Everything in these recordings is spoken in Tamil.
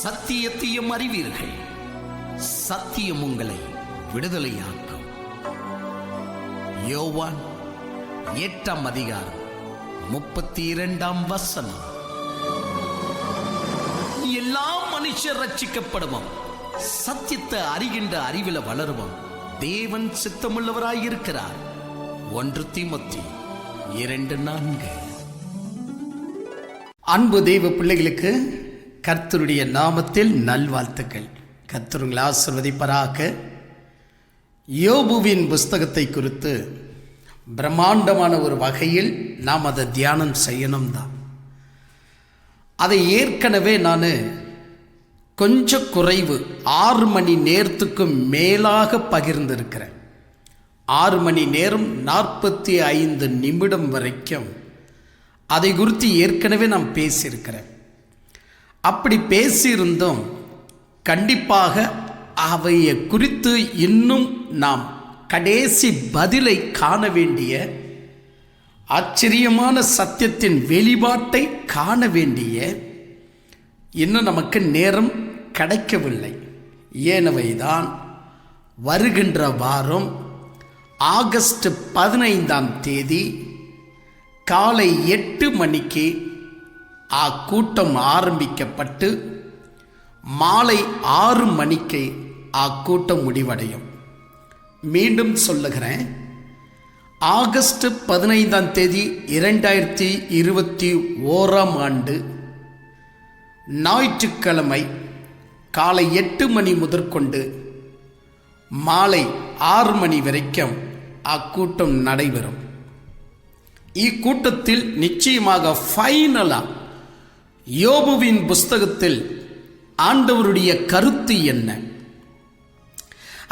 சத்தியத்தையும் அறிவீர்கள், சத்தியம் உங்களை விடுதலையாக்கும். யோவான் 8ஆம் அதிகாரம் 32ஆம் வசனம். எல்லா மனுஷர் ரட்சிக்கப்படுவோம், சத்தியத்தை அறிகின்ற அறிவில வளருவோம். தேவன் சித்தமுள்ளவராயிருக்கிறார். 1 தீமோத்தேயு 2:4. அன்பு தெய்வ பிள்ளைகளுக்கு கர்த்தருடைய நாமத்தில் நல்வாழ்த்துக்கள். கர்த்தர் உங்களை ஆசீர்வதிப்பாராக. யோபுவின் புஸ்தகத்தை குறித்து பிரம்மாண்டமான ஒரு வகையில் நாம் அதை தியானம் செய்யணும் தான். அதை ஏற்கனவே நான் கொஞ்சம் குறைவு 6 மணி நேரத்துக்கும் மேலாக பகிர்ந்திருக்கிறேன். 6 மணி நேரம் 45 நிமிடம் வரைக்கும் அதை குறித்து ஏற்கனவே நான் பேசியிருக்கிறேன். அப்படி பேசியிருந்தோம். கண்டிப்பாக அவையை குறித்து இன்னும் நாம் கடைசி பதிலை காண வேண்டிய, ஆச்சரியமான சத்தியத்தின் வெளிப்பாட்டை காண வேண்டிய இன்னும் நமக்கு நேரம் கிடைக்கவில்லை. ஏனவைதான் வருகின்ற வாரம் ஆகஸ்ட் 15ஆம் தேதி காலை 8 மணிக்கு கூட்டம் ஆரம்பிக்கப்பட்டு மாலை 6 மணிக்கு கூட்டம் முடிவடையும். மீண்டும் சொல்லுகிறேன், ஆகஸ்ட் 15ஆம் தேதி 2021ஆம் ஆண்டு ஞாயிற்றுக்கிழமை காலை 8 மணி முதற்கொண்டு மாலை 6 மணி வரைக்கும் அக்கூட்டம் நடைபெறும். இக்கூட்டத்தில் நிச்சயமாக ஃபைனலாக யோபுவின் புஸ்தகத்தில் ஆண்டவருடைய கருத்து என்ன,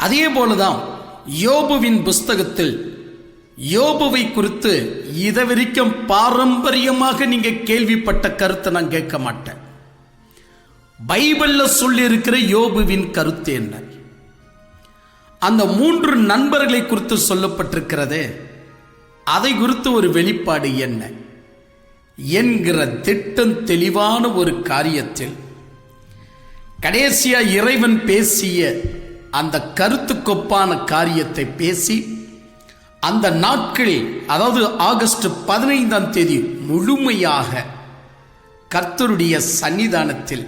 அதே போலதான் யோபுவின் புஸ்தகத்தில் யோபுவை குறித்து இதுவரைக்கும் பாரம்பரியமாக நீங்க கேள்விப்பட்ட கருத்தை நான் கேட்க மாட்டேன். பைபிள்ல சொல்லி இருக்கிற யோபுவின் கருத்து என்ன, அந்த 3 நண்பர்களை குறித்து சொல்லப்பட்டிருக்கிறதே அதை குறித்து ஒரு வெளிப்பாடு என்ன என்கிற திட்டம் தெளிவான ஒரு காரியத்தில் கடைசியா இறைவன் பேசிய அந்த கருத்துக்கொப்பான காரியத்தை பேசி அந்த நாட்களில், அதாவது ஆகஸ்ட் 15ஆம் தேதி முழுமையாக கர்த்தருடைய சன்னிதானத்தில்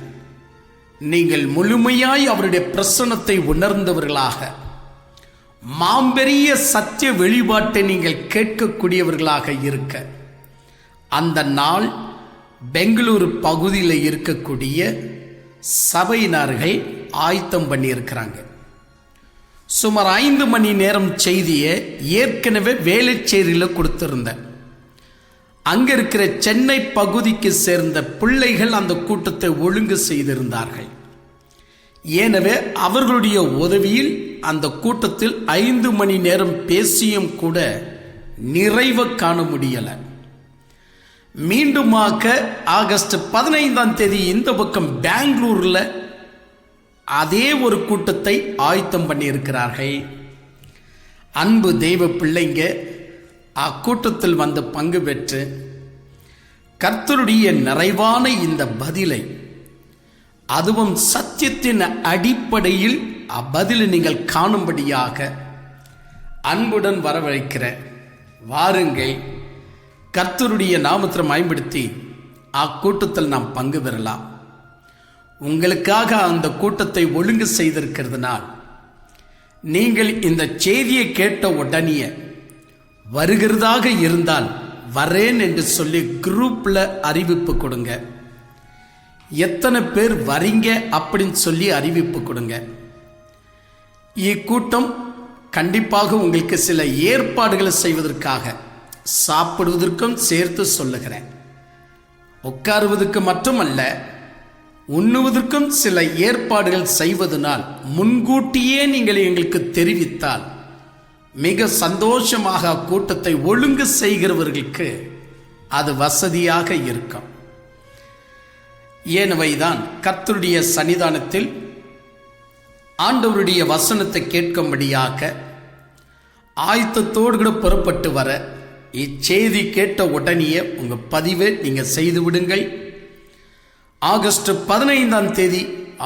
நீங்கள் முழுமையாய் அவருடைய பிரசன்னத்தை உணர்ந்தவர்களாக, மாம்பெரிய சத்திய வெளிப்பாட்டை நீங்கள் கேட்கக்கூடியவர்களாக இருக்க, அந்த நாள் பெங்களூரு பகுதியில் இருக்கக்கூடிய சபையினர்கள் ஆயத்தம் பண்ணியிருக்கிறாங்க. சுமார் 5 மணி நேரம் செய்தியை ஏற்கனவே வேலைச்சேரியில் கொடுத்திருந்தேன். அங்க இருக்கிற சென்னை பகுதிக்கு சேர்ந்த பிள்ளைகள் அந்த கூட்டத்தை ஒழுங்கு செய்திருந்தார்கள். எனவே அவர்களுடைய உதவியில் அந்த கூட்டத்தில் 5 மணி நேரம் பேசியும் கூட நிறைவு காண முடியலை. மீண்டுமாக ஆகஸ்ட் 15ஆம் தேதி இந்த பக்கம் பெங்களூர்ல அதே ஒரு கூட்டத்தை ஆயத்தம் பண்ணி இருக்கிறார்கள். அன்பு தெய்வ பிள்ளைங்க அக்கூட்டத்தில் வந்து பங்கு பெற்று கர்த்தருடைய நிறைவான இந்த பதிலை, அதுவும் சத்தியத்தின் அடிப்படையில் பதிலை நீங்கள் காணும்படியாக அன்புடன் வரவழைக்கிற வாருங்கள். கர்த்தருடைய நாமத்தை பயன்படுத்தி அக்கூட்டத்தில் நாம் பங்கு பெறலாம். உங்களுக்காக அந்த கூட்டத்தை ஒழுங்கு செய்திருக்கிறதுனால் நீங்கள் இந்த செய்தியை கேட்ட உடனே வருகிறதாக இருந்தால் வரேன் என்று சொல்லி குரூப்ல அறிவிப்பு கொடுங்க. எத்தனை பேர் வரீங்க அப்படின்னு சொல்லி அறிவிப்பு கொடுங்க. இக்கூட்டம் கண்டிப்பாக உங்களுக்கு சில ஏற்பாடுகளை செய்வதற்காக, சாப்பிடுவதற்கும் சேர்த்து சொல்லுகிறேன். உட்காருவதற்கு மட்டுமல்ல, உண்ணுவதற்கும் சில ஏற்பாடுகள் செய்வதனால் முன்கூட்டியே நீங்கள் எங்களுக்கு தெரிவித்தால் மிக சந்தோஷமாக கூட்டத்தை ஒழுங்கு செய்கிறவர்களுக்கு அது வசதியாக இருக்கும். ஏனவைதான் கர்த்தருடைய சன்னிதானத்தில் ஆண்டவருடைய வசனத்தை கேட்கும்படியாக ஆயத்தத்தோடு கூட புறப்பட்டு வர இச்செய்தி கேட்ட உடனே உங்கள் பதிவை நீங்கள் செய்து விடுங்கள். ஆகஸ்ட் 15ஆம் தேதி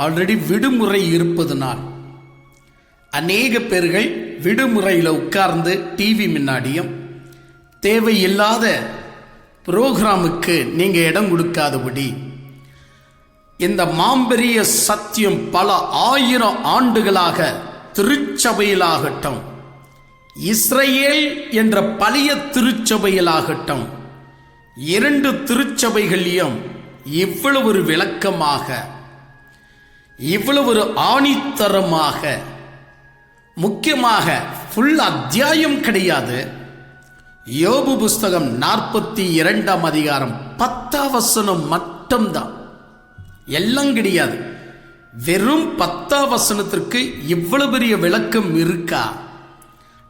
ஆல்ரெடி விடுமுறை இருப்பதனால் அநேக பேர்கள் விடுமுறையில் உட்கார்ந்து டிவி முன்னாடியும் தேவையில்லாத புரோகிராமுக்கு நீங்கள் இடம் கொடுக்காதபடி இந்த மாம்பெரிய சத்தியம் பல 1000 ஆண்டுகளாக திருச்சபையிலாகட்டும், இஸ்ரேல் என்ற பழைய திருச்சபையிலாகட்டும், 2 திருச்சபைகளையும் இவ்வளவு ஒரு விளக்கமாக, இவ்வளவு ஒரு ஆணித்தரமாக, முக்கியமாக ஃபுல் அத்தியாயம் கிடையாது, யோபு புஸ்தகம் 42ஆம் அதிகாரம் 10ஆம் வசனம் மட்டும்தான், எல்லாம் கிடையாது. வெறும் 10ஆம் வசனத்திற்கு இவ்வளவு பெரிய விளக்கம் இருக்கா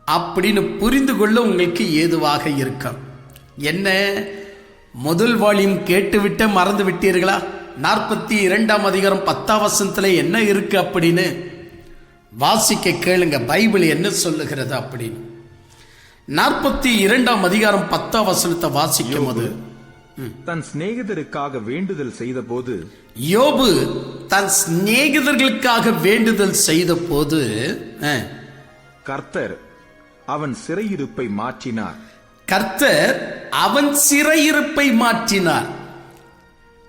அப்படின்னு புரிந்து கொள்ள உங்களுக்கு ஏதுவாக இருக்கும். என்ன, முதல் வால்யூம் கேட்டுவிட்ட மறந்து விட்டீர்களா? 42ஆம் அதிகாரம் 10ஆம் வசனத்துல என்ன இருக்கு அப்படின்னு வாசிக்க கேளுங்க, பைபிள் என்ன சொல்லுகிறது அப்படின்னு. 42ஆம் அதிகாரம் 10ஆம் வசனத்தை வாசிக்கும் போது, தன் சிநேகிதருக்காக வேண்டுதல் செய்த போது, யோபு தன் சிநேகிதர்களுக்காக வேண்டுதல் செய்த போது கர்த்தர் அவன் சிறையிருப்பை மாற்றினார். கர்த்தர் அவன் சிறையிருப்பை மாற்றினார்.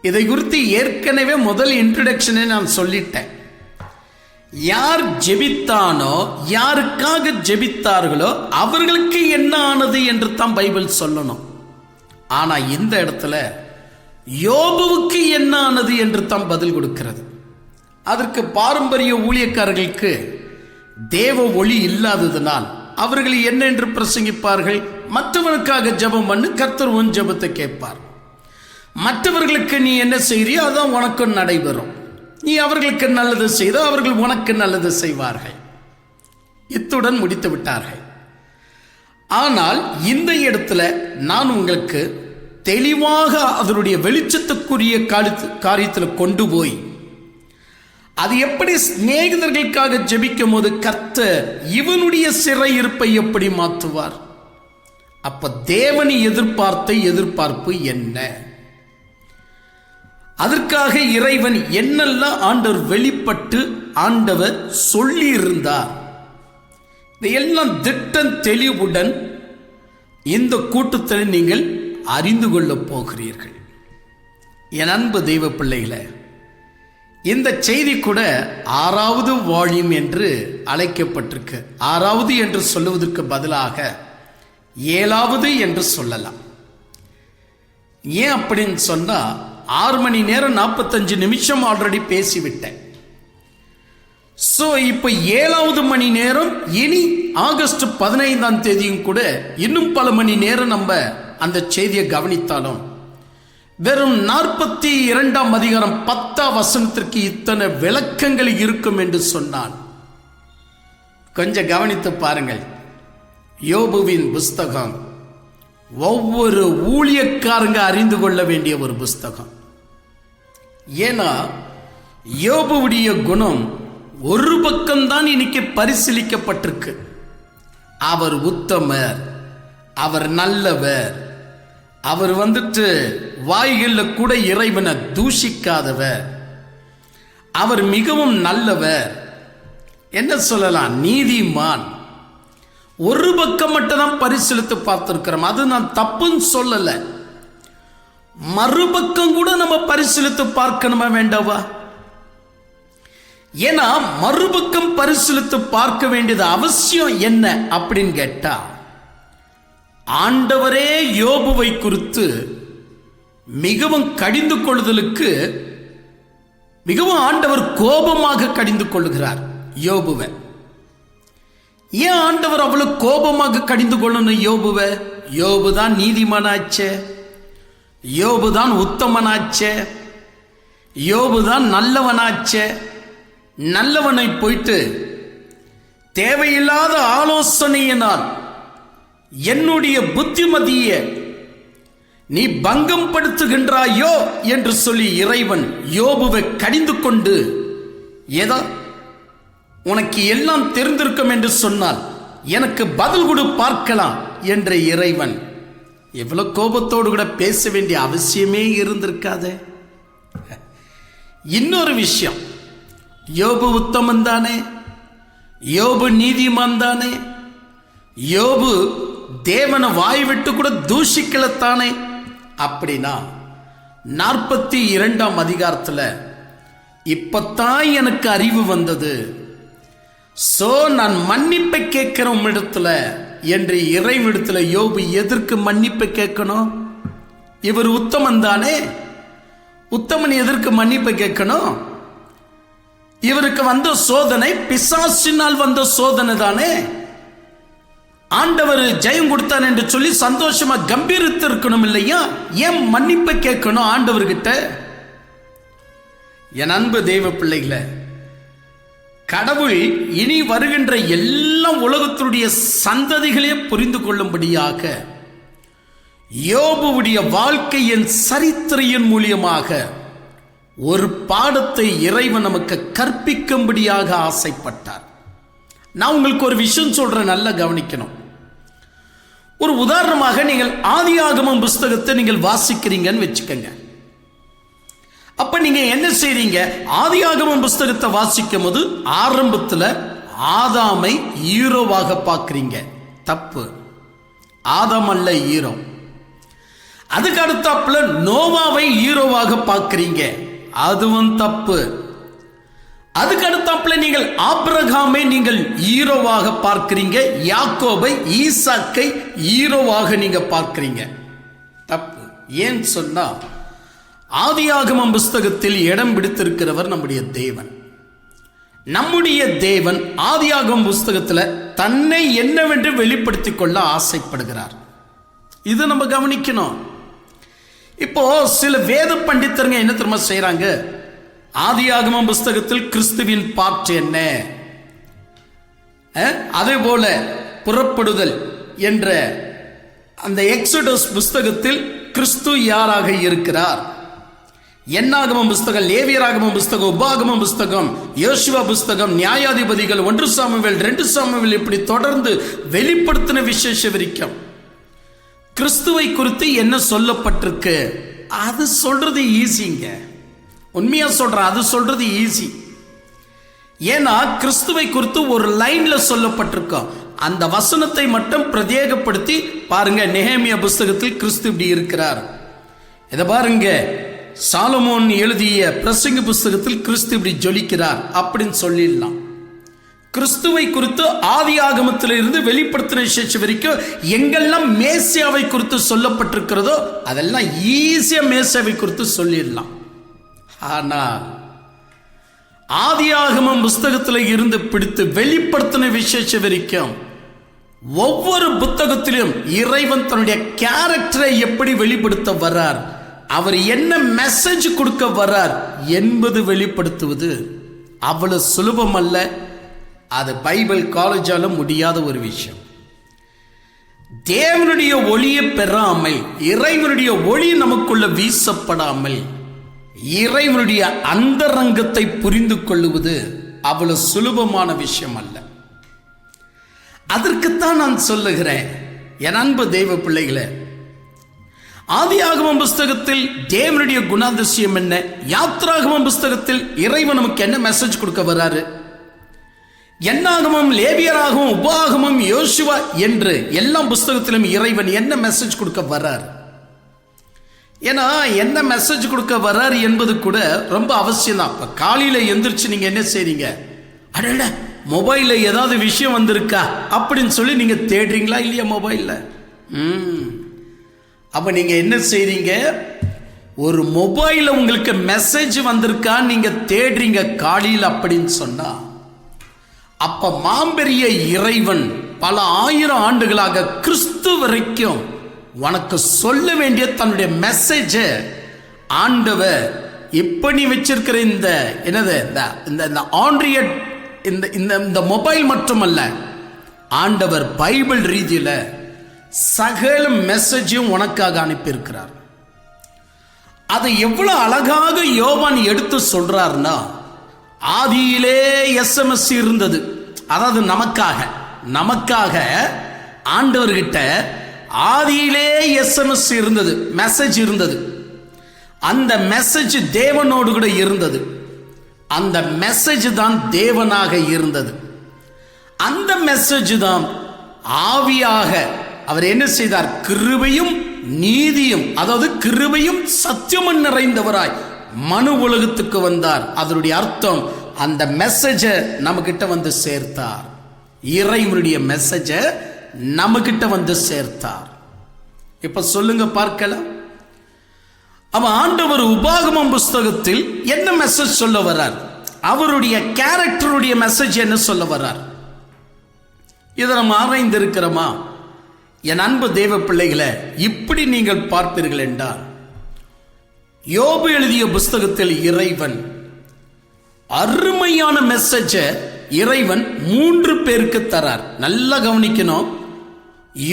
இதை குறித்து ஏற்கனவே முதல் இன்ட்ரோடக்ஷனை நான் சொல்லிட்டேன். யார் ஜெபித்தானோ, யாருக்காக ஜெபித்தார்களோ அவர்களுக்கு என்ன ஆனது என்று தான் பைபிள் சொல்லணும். ஆனா இந்த இடத்துல யோபுவுக்கு என்ன ஆனது என்று தான் பதில் கொடுக்கிறது. அதற்கு பாரம்பரிய ஊழியக்காரர்களுக்கு தேவ ஒளி இல்லாததனால் அவர்கள் என்ன என்று பிரசங்கிப்பார்கள்? மற்றவனுக்காக ஜெபம் பண்ணு, கர்த்தர் உன் ஜெபத்தை கேட்பார். மற்றவர்களுக்கு நீ என்ன செய்றியோ அதான் உனக்கு நடைபெறும். நீ அவர்களுக்கு நல்லது செய்த அவர்கள் உனக்கு நல்லது செய்வார்கள். இத்துடன் முடித்து விட்டார்கள். ஆனால் இந்த இடத்துல நான் உங்களுக்கு தெளிவாக அதனுடைய வெளிச்சத்துக்குரிய காரியத்தில் கொண்டு போய், அது எப்படி சிநேகிதர்களுக்காக ஜெபிக்கும் போது கர்த்தர் இவனுடைய சிறையிருப்பை எப்படி மாற்றுவார்? அப்ப தேவனை எதிர்பார்ப்பு என்ன? அதற்காக இறைவன் என்னெல்லாம் ஆண்டவர் வெளிப்பட்டு ஆண்டவர் சொல்லி இருந்தார், இதையெல்லாம் திட்டம் தெளிவுடன் இந்த கூட்டத்தில் நீங்கள் அறிந்து கொள்ளப் போகிறீர்கள். என் அன்பு தெய்வ பிள்ளைகளே, இந்த செய்தி கூட 6வது வால்யூம் என்று அழைக்கப்பட்டிருக்கு. 6வது என்று சொல்லுவதற்கு பதிலாக 7வது என்று சொல்லலாம். ஏன் அப்படின்னு சொன்னா, 6 மணி நேரம் 45 நிமிஷம் ஆல்ரெடி பேசிவிட்டேன். சோ இப்ப 7வது மணி நேரம், இனி ஆகஸ்ட் 15ஆம் தேதியும் கூட இன்னும் பல மணி நேரம் நம்ம அந்த செய்தியை கவனித்தாலும், வெறும் 42ஆம் அதிகாரம் 10ஆம் வசனத்திற்கு இத்தனை விளக்கங்கள் இருக்கும் என்று சொன்னான். கொஞ்சம் கவனித்து பாருங்கள். யோபுவின் புஸ்தகம் ஒவ்வொரு ஊழியக்காரங்க அறிந்து கொள்ள வேண்டிய ஒரு புஸ்தகம். ஏன்னா யோபுவுடைய குணம் ஒரு பக்கம்தான் இன்னைக்கு பரிசீலிக்கப்பட்டிருக்கு. அவர் உத்தமர், அவர் நல்லவர், அவர் வாய்களில் கூட இறைவனை தூஷிக்காதவர், அவர் மிகவும் நல்லவர், என்ன சொல்லலாம், நீதிமான். ஒரு பக்கம் மட்டும் தான் பரிசீலித்து பார்த்திருக்கிறோம். அது நான் தப்புன்னு சொல்லல. மறுபக்கம் கூட நம்ம பரிசீலித்து பார்க்கணுமா வேண்டாவா? ஏன்னா மறுபக்கம் பரிசீலித்து பார்க்க வேண்டியது அவசியம் என்ன அப்படின்னு கேட்டா, ஆண்டவரே யோபுவை குறித்து மிகவும் கடிந்து கொள்ளுதலுக்கு மிகவும் ஆண்டவர் கோபமாக கடிந்து கொள்ளுகிறார் யோபுவை. ஏன் ஆண்டவர் அவ்வளவு கோபமாக கடிந்து கொள்ளணும் யோபுவை? யோபுதான் நீதிமானாச்சே, யோபுதான் உத்தமனாச்சே, யோபுதான் நல்லவனாச்சே. நல்லவனை போயிட்டு தேவையில்லாத ஆலோசனையினால் என்னுடைய புத்திமதியை நீ பங்கம் படுத்துகின்றாயோ என்று சொல்லி இறைவன் யோபுவை கடிந்து கொண்டு, ஏதோ உனக்கு எல்லாம் தெரிந்திருக்கும் என்று சொன்னால் எனக்கு பதில் கொடு பார்க்கலாம் என்ற இறைவன் எவ்வளவு கோபத்தோடு கூட பேச வேண்டிய அவசியமே இருந்திருக்காதே. இன்னொரு விஷயம், யோபு உத்தமன் தானே? யோபு நீதிமான் தானே? யோபு தேவனை வாய் விட்டு கூட தூஷிக்கலத்தானே? அப்படின்னா 42ஆம் அதிகாரத்தில் இப்பத்தான் எனக்கு அறிவு வந்தது, சோ நான் மன்னிப்பை கேட்கிற உம்மிடத்துல என்று இறைவிடத்துல யோபு எதற்கு மன்னிப்பை கேட்கணும்? இவர் உத்தமன் தானே? உத்தமன் எதற்கு மன்னிப்பை கேட்கணும்? இவருக்கு வந்த சோதனை பிசாசினால் வந்த சோதனை தானே. ஆண்டவர் ஜெயம் கொடுத்தான் என்று சொல்லி சந்தோஷமா கம்பீரித்து இருக்கணும் இல்லையா? ஏன் மன்னிப்பை கேட்கணும் ஆண்டவர்கிட்ட? என் அன்பு தெய்வ பிள்ளைகளை, கடவுள் இனி வருகின்ற எல்லா உலகத்தினுடைய சந்ததிகளே புரிந்து கொள்ளும்படியாக யோபுவுடைய வாழ்க்கையின் சரித்திரையின் மூலியமாக ஒரு பாடத்தை இறைவன் நமக்கு கற்பிக்கும்படியாக ஆசைப்பட்டார். நான் உங்களுக்கு ஒரு விஷயம் சொல்றேன், நல்லா கவனிக்கணும். ஒரு உதாரணமாக, நீங்கள் ஆதியாகமம் புஸ்தகத்தை நீங்கள் வாசிக்கிறீங்கன்னு வச்சுக்கோங்க. அப்ப நீங்க என்ன செய்றீங்க? ஆதியாகமம் புஸ்தகத்தை வாசிக்கும் போது ஆரம்பத்தில் ஆதாமை ஹீரோவாக பார்க்கிறீங்க. தப்பு. ஆதாம் அல்ல ஹீரோ. அதுக்கு அடுத்தாப்புல நோவாவை ஹீரோவாக பார்க்கிறீங்க. அதுவும் தப்பு. அதுக்கு அடுத்தாப்புல நீங்கள் ஆபிரகாமை நீங்கள் ஹீரோவாக பார்க்கிறீங்க. யாக்கோபை, ஈசாக்கை ஹீரோவாக நீங்க பார்க்கிறீங்க. தப்பு. ஏன் சொன்னா, ஆதியாகமம் புஸ்தகத்தில் இடம் பிடித்திருக்கிறவர் நம்முடைய தேவன். நம்முடைய தேவன் ஆதியாகமம் புஸ்தகத்தில் தன்னை என்னவென்று வெளிப்படுத்திக் கொள்ள ஆசைப்படுகிறார். இது நம்ம கவனிக்கணும். இப்போ சில வேத பண்டிதருங்க என்ன தெரியுமா செய்யறாங்க? ஆதியாகமம் புஸ்தகத்தில் கிறிஸ்துவின் பார்ட் என்ன, அதே போல புறப்படுதல் என்ற அந்த எக்ஸோடஸ் புஸ்தகத்தில் கிறிஸ்து யாராக இருக்கிறார், என்னாகமம் புஸ்தகம், லேவியராகமம் புஸ்தகம், உபாகமம் புஸ்தகம், யோசுவா புஸ்தகம், நியாயாதிபதிகள், 1 சாமுவேல், 2 சாமுவேல், இப்படி தொடர்ந்து வெளிப்படுத்தின விசேஷ வரைக்கும் கிறிஸ்துவை குறித்து என்ன சொல்லப்பட்டிருக்கு அது சொல்றது ஈஸிங்க. உண்மையா சொல்றேன், அது சொல்றது ஈஸி. ஏன்னா கிறிஸ்துவை குறித்து ஒரு லைன்ல சொல்லப்பட்டிருக்கோம். அந்த வசனத்தை மட்டும் பிரத்யேகப்படுத்தி பாருங்க. நெகேமியா புஸ்தகத்தில் கிறிஸ்து இப்படி இருக்கிறார். இதை பாருங்க. சாலமோன் எழுதிய பிரசங்க புஸ்தகத்தில் கிறிஸ்து இப்படி ஜொலிக்கிறார் அப்படின்னு சொல்லிடலாம். கிறிஸ்துவை குறித்து ஆதி ஆகமத்திலிருந்து வெளிப்படுத்தின விசேஷம் வரைக்கும் எங்கெல்லாம் மேசியாவை குறித்து சொல்லப்பட்டிருக்கிறதோ அதெல்லாம் ஈஸியா மேசியாவை குறித்து சொல்லிடலாம். ஆனால் ஆதியாகமம் புஸ்தகத்தில் இருந்து பிடித்து வெளிப்படுத்தின விசேஷம் வரைக்கும் ஒவ்வொரு புத்தகத்திலும் இறைவன் தன்னுடைய கேரக்டரை எப்படி வெளிப்படுத்த வர்றார், அவர் என்ன மெசேஜ் கொடுக்க வர்றார் என்பது வெளிப்படுத்துவது அவ்வளவு சுலபம் அல்ல. அது பைபிள் காலேஜால முடியாத ஒரு விஷயம். தேவனுடைய ஒளியை பெறாமல், இறைவனுடைய ஒளி நமக்குள்ள வீசப்படாமல் இறைவனுடைய அந்தரங்கத்தை புரிந்து கொள்ளுவது அவ்வளவு சுலபமான விஷயம் அல்ல. அதற்குத்தான் நான் சொல்லுகிறேன் என் அன்பு தெய்வ பிள்ளைகளே, ஆதியாகமம் புஸ்தகத்தில் தேவனுடைய குணாதிசயம் என்ன, யாத்ராகமம் புஸ்தகத்தில் இறைவன் நமக்கு என்ன மெசேஜ் கொடுக்க வர்றாரு, என்னாகமம், லேவியராகமம், உபாகமம், யோசுவா என்று எல்லா புஸ்தகத்திலும் இறைவன் என்ன மெசேஜ் கொடுக்க வர்றார். ஏன்னா என்ன மெசேஜ் கொடுக்க வர்றார் என்பது கூட ரொம்ப அவசியம் தான். இப்ப காலையில எந்திரிச்சு நீங்க என்ன செய்றீங்க, அடடா மொபைல்ல ஏதாவது விஷயம் வந்திருக்கா அப்படின்னு சொல்லி நீங்க தேடுறீங்களா இல்லையா மொபைல்ல? அப்ப நீங்க என்ன செய்றீங்க, ஒரு மொபைல்ல உங்களுக்கு மெசேஜ் வந்திருக்கா நீங்க தேடுறீங்க காலையில் அப்படின்னு சொன்னா, அப்ப மாம்பெரிய இறைவன் பல ஆயிரம் ஆண்டுகளாக கிறிஸ்து வரைக்கும் உனக்கு சொல்ல வேண்டிய தன்னுடைய மெசேஜ ஆண்டவர் இப்ப நீ வச்சிருக்கிற இந்த என்னது இந்த ஆண்ட்ராய்டு இந்த மொபைல் மட்டுமல்ல, ஆண்டவர் பைபிள் ரீதியில சகல மெசேஜையும் உனக்காக அனுப்பியிருக்கிறார். அதை எவ்வளவு அழகாக யோவான் எடுத்து சொல்றார்னா, ஆதியிலே SMS இருந்தது. அதாவது நமக்காக ஆண்டவர்கிட்ட ஆதியிலே SMS இருந்தது, மெசேஜ் இருந்தது. அந்த மெசேஜ் தேவனோடு கூட இருந்தது. அந்த மெசேஜ் தான் தேவனாக இருந்தது. அந்த மெசேஜ் தான் ஆவியாக அவர் என்ன செய்தார்? கிருபையும் நீதியும், அதாவது கிருபையும் சத்தியமும் நிறைந்தவராய் மனு உலகத்துக்கு வந்தார். அதனுடைய அர்த்தம், அந்த மெசேஜை நம்ம கிட்ட வந்து சேர்த்தார். இறைவனுடைய மெசேஜை நம்ம கிட்ட வந்து சேர்த்தார். இப்ப சொல்லுங்க பார்க்கலாம். அப்ப ஆண்டவர் உபாகமம் புஸ்தகத்தில் என்ன மெசேஜ் சொல்ல வர்றார்? அவருடைய கேரக்டருடைய மெசேஜ் என்ன சொல்ல வர்றார்? இதை நம்ம ஆராய்ந்திருக்கிறோமா? என் அன்பு தேவ பிள்ளைகளை, இப்படி நீங்கள் பார்ப்பீர்கள் என்றால், யோபு எழுதிய புஸ்தகத்தில் இறைவன் அருமையான மெசேஜை இறைவன் 3 பேருக்கு தரார். நல்லா கவனிக்கணும்.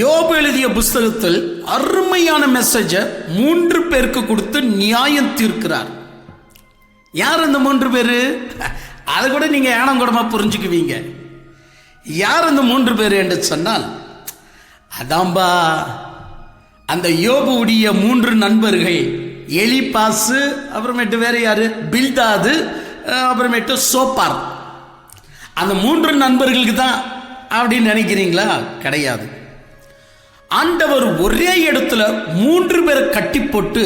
யோபு எழுதிய புஸ்தகத்தில் அருமையான மெசேஜை 3 பேருக்கு கொடுத்து நியாயம் தீர்க்கிறார். யார் அந்த 3 பேரு? அதை கூட நீங்க ஏனங்கூடமா புரிஞ்சுக்குவீங்க. யார் அந்த 3 பேர் என்று சொன்னால், அதாம்பா அந்த யோபுடைய 3 நண்பர்கள், எலிபாசு, அப்புறமேட்டு வேற யாரு, பில்தாது, அப்புறமேட்டு சோப்பார். அந்த 3 நண்பர்களுக்கு தான் அப்படின்னு நினைக்கிறீங்களா? கிடையாது. ஆண்டவர் ஒரே இடத்துல 3 பேரை கட்டி போட்டு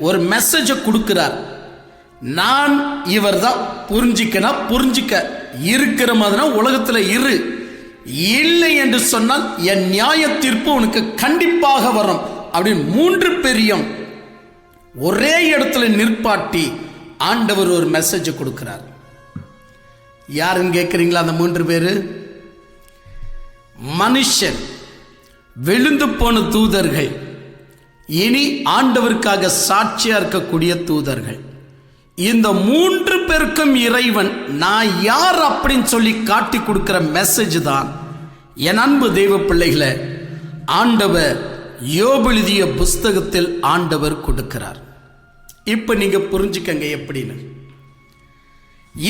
ஒரு மெசேஜை கொடுக்கிறார். நான் இவர் தான், புரிஞ்சிக்க இருக்கிற மாதிரி உலகத்துல இரு, இல்லை என்று சொன்னால் என் நியாய தீர்ப்பு உனக்கு கண்டிப்பாக வரும் அப்படின்னு 3 பேரையும் ஒரே இடத்துல நிற்பாட்டி ஆண்டவர் ஒரு மெசேஜ் கொடுக்கிறார். யாருன்னு கேட்கிறீங்களா? அந்த 3 பேரு மனுஷன், விழுந்து போன தூதர்கள், இனி ஆண்டவருக்காக சாட்சியா இருக்கக்கூடிய தூதர்கள். இந்த 3 பேருக்கும் இறைவன் நான் யார் அப்படின்னு சொல்லி காட்டி கொடுக்கிற மெசேஜ் தான் என் அன்பு தெய்வ பிள்ளைகளை ஆண்டவர் யோபு எழுதிய புஸ்தகத்தில் ஆண்டவர் கொடுக்கிறார். இப்ப நீங்க புரிஞ்சுக்கங்க எப்படின்னு.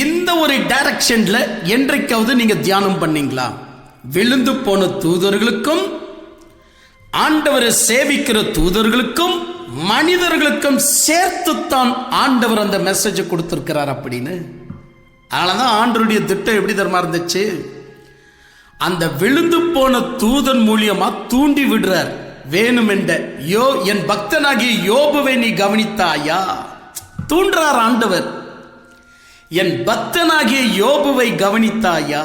இந்த ஒரு டைரக்ஷன்ல என்றைக்காவது நீங்க தியானம் பண்ணீங்களா? விழுந்து போன தூதர்களுக்கும், ஆண்டவரை சேவிக்கிற தூதர்களுக்கும், மனிதர்களுக்கும் சேர்த்துத்தான் ஆண்டவர் அந்த மெசேஜை கொடுத்திருக்கிறார் அப்படின்னு. அதனாலதான் ஆண்டவருடைய திட்டம் எப்படி தரமா இருந்துச்சு? அந்த விழுந்து போன தூதன் மூலியமா தூண்டி விடுறார். வேணுமென்ற என் பக்தனாகிய யோபுவை நீ கவனித்தாயா? தூண்டுறார் ஆண்டவர். என் பக்தனாகிய யோபுவை கவனித்தாயா?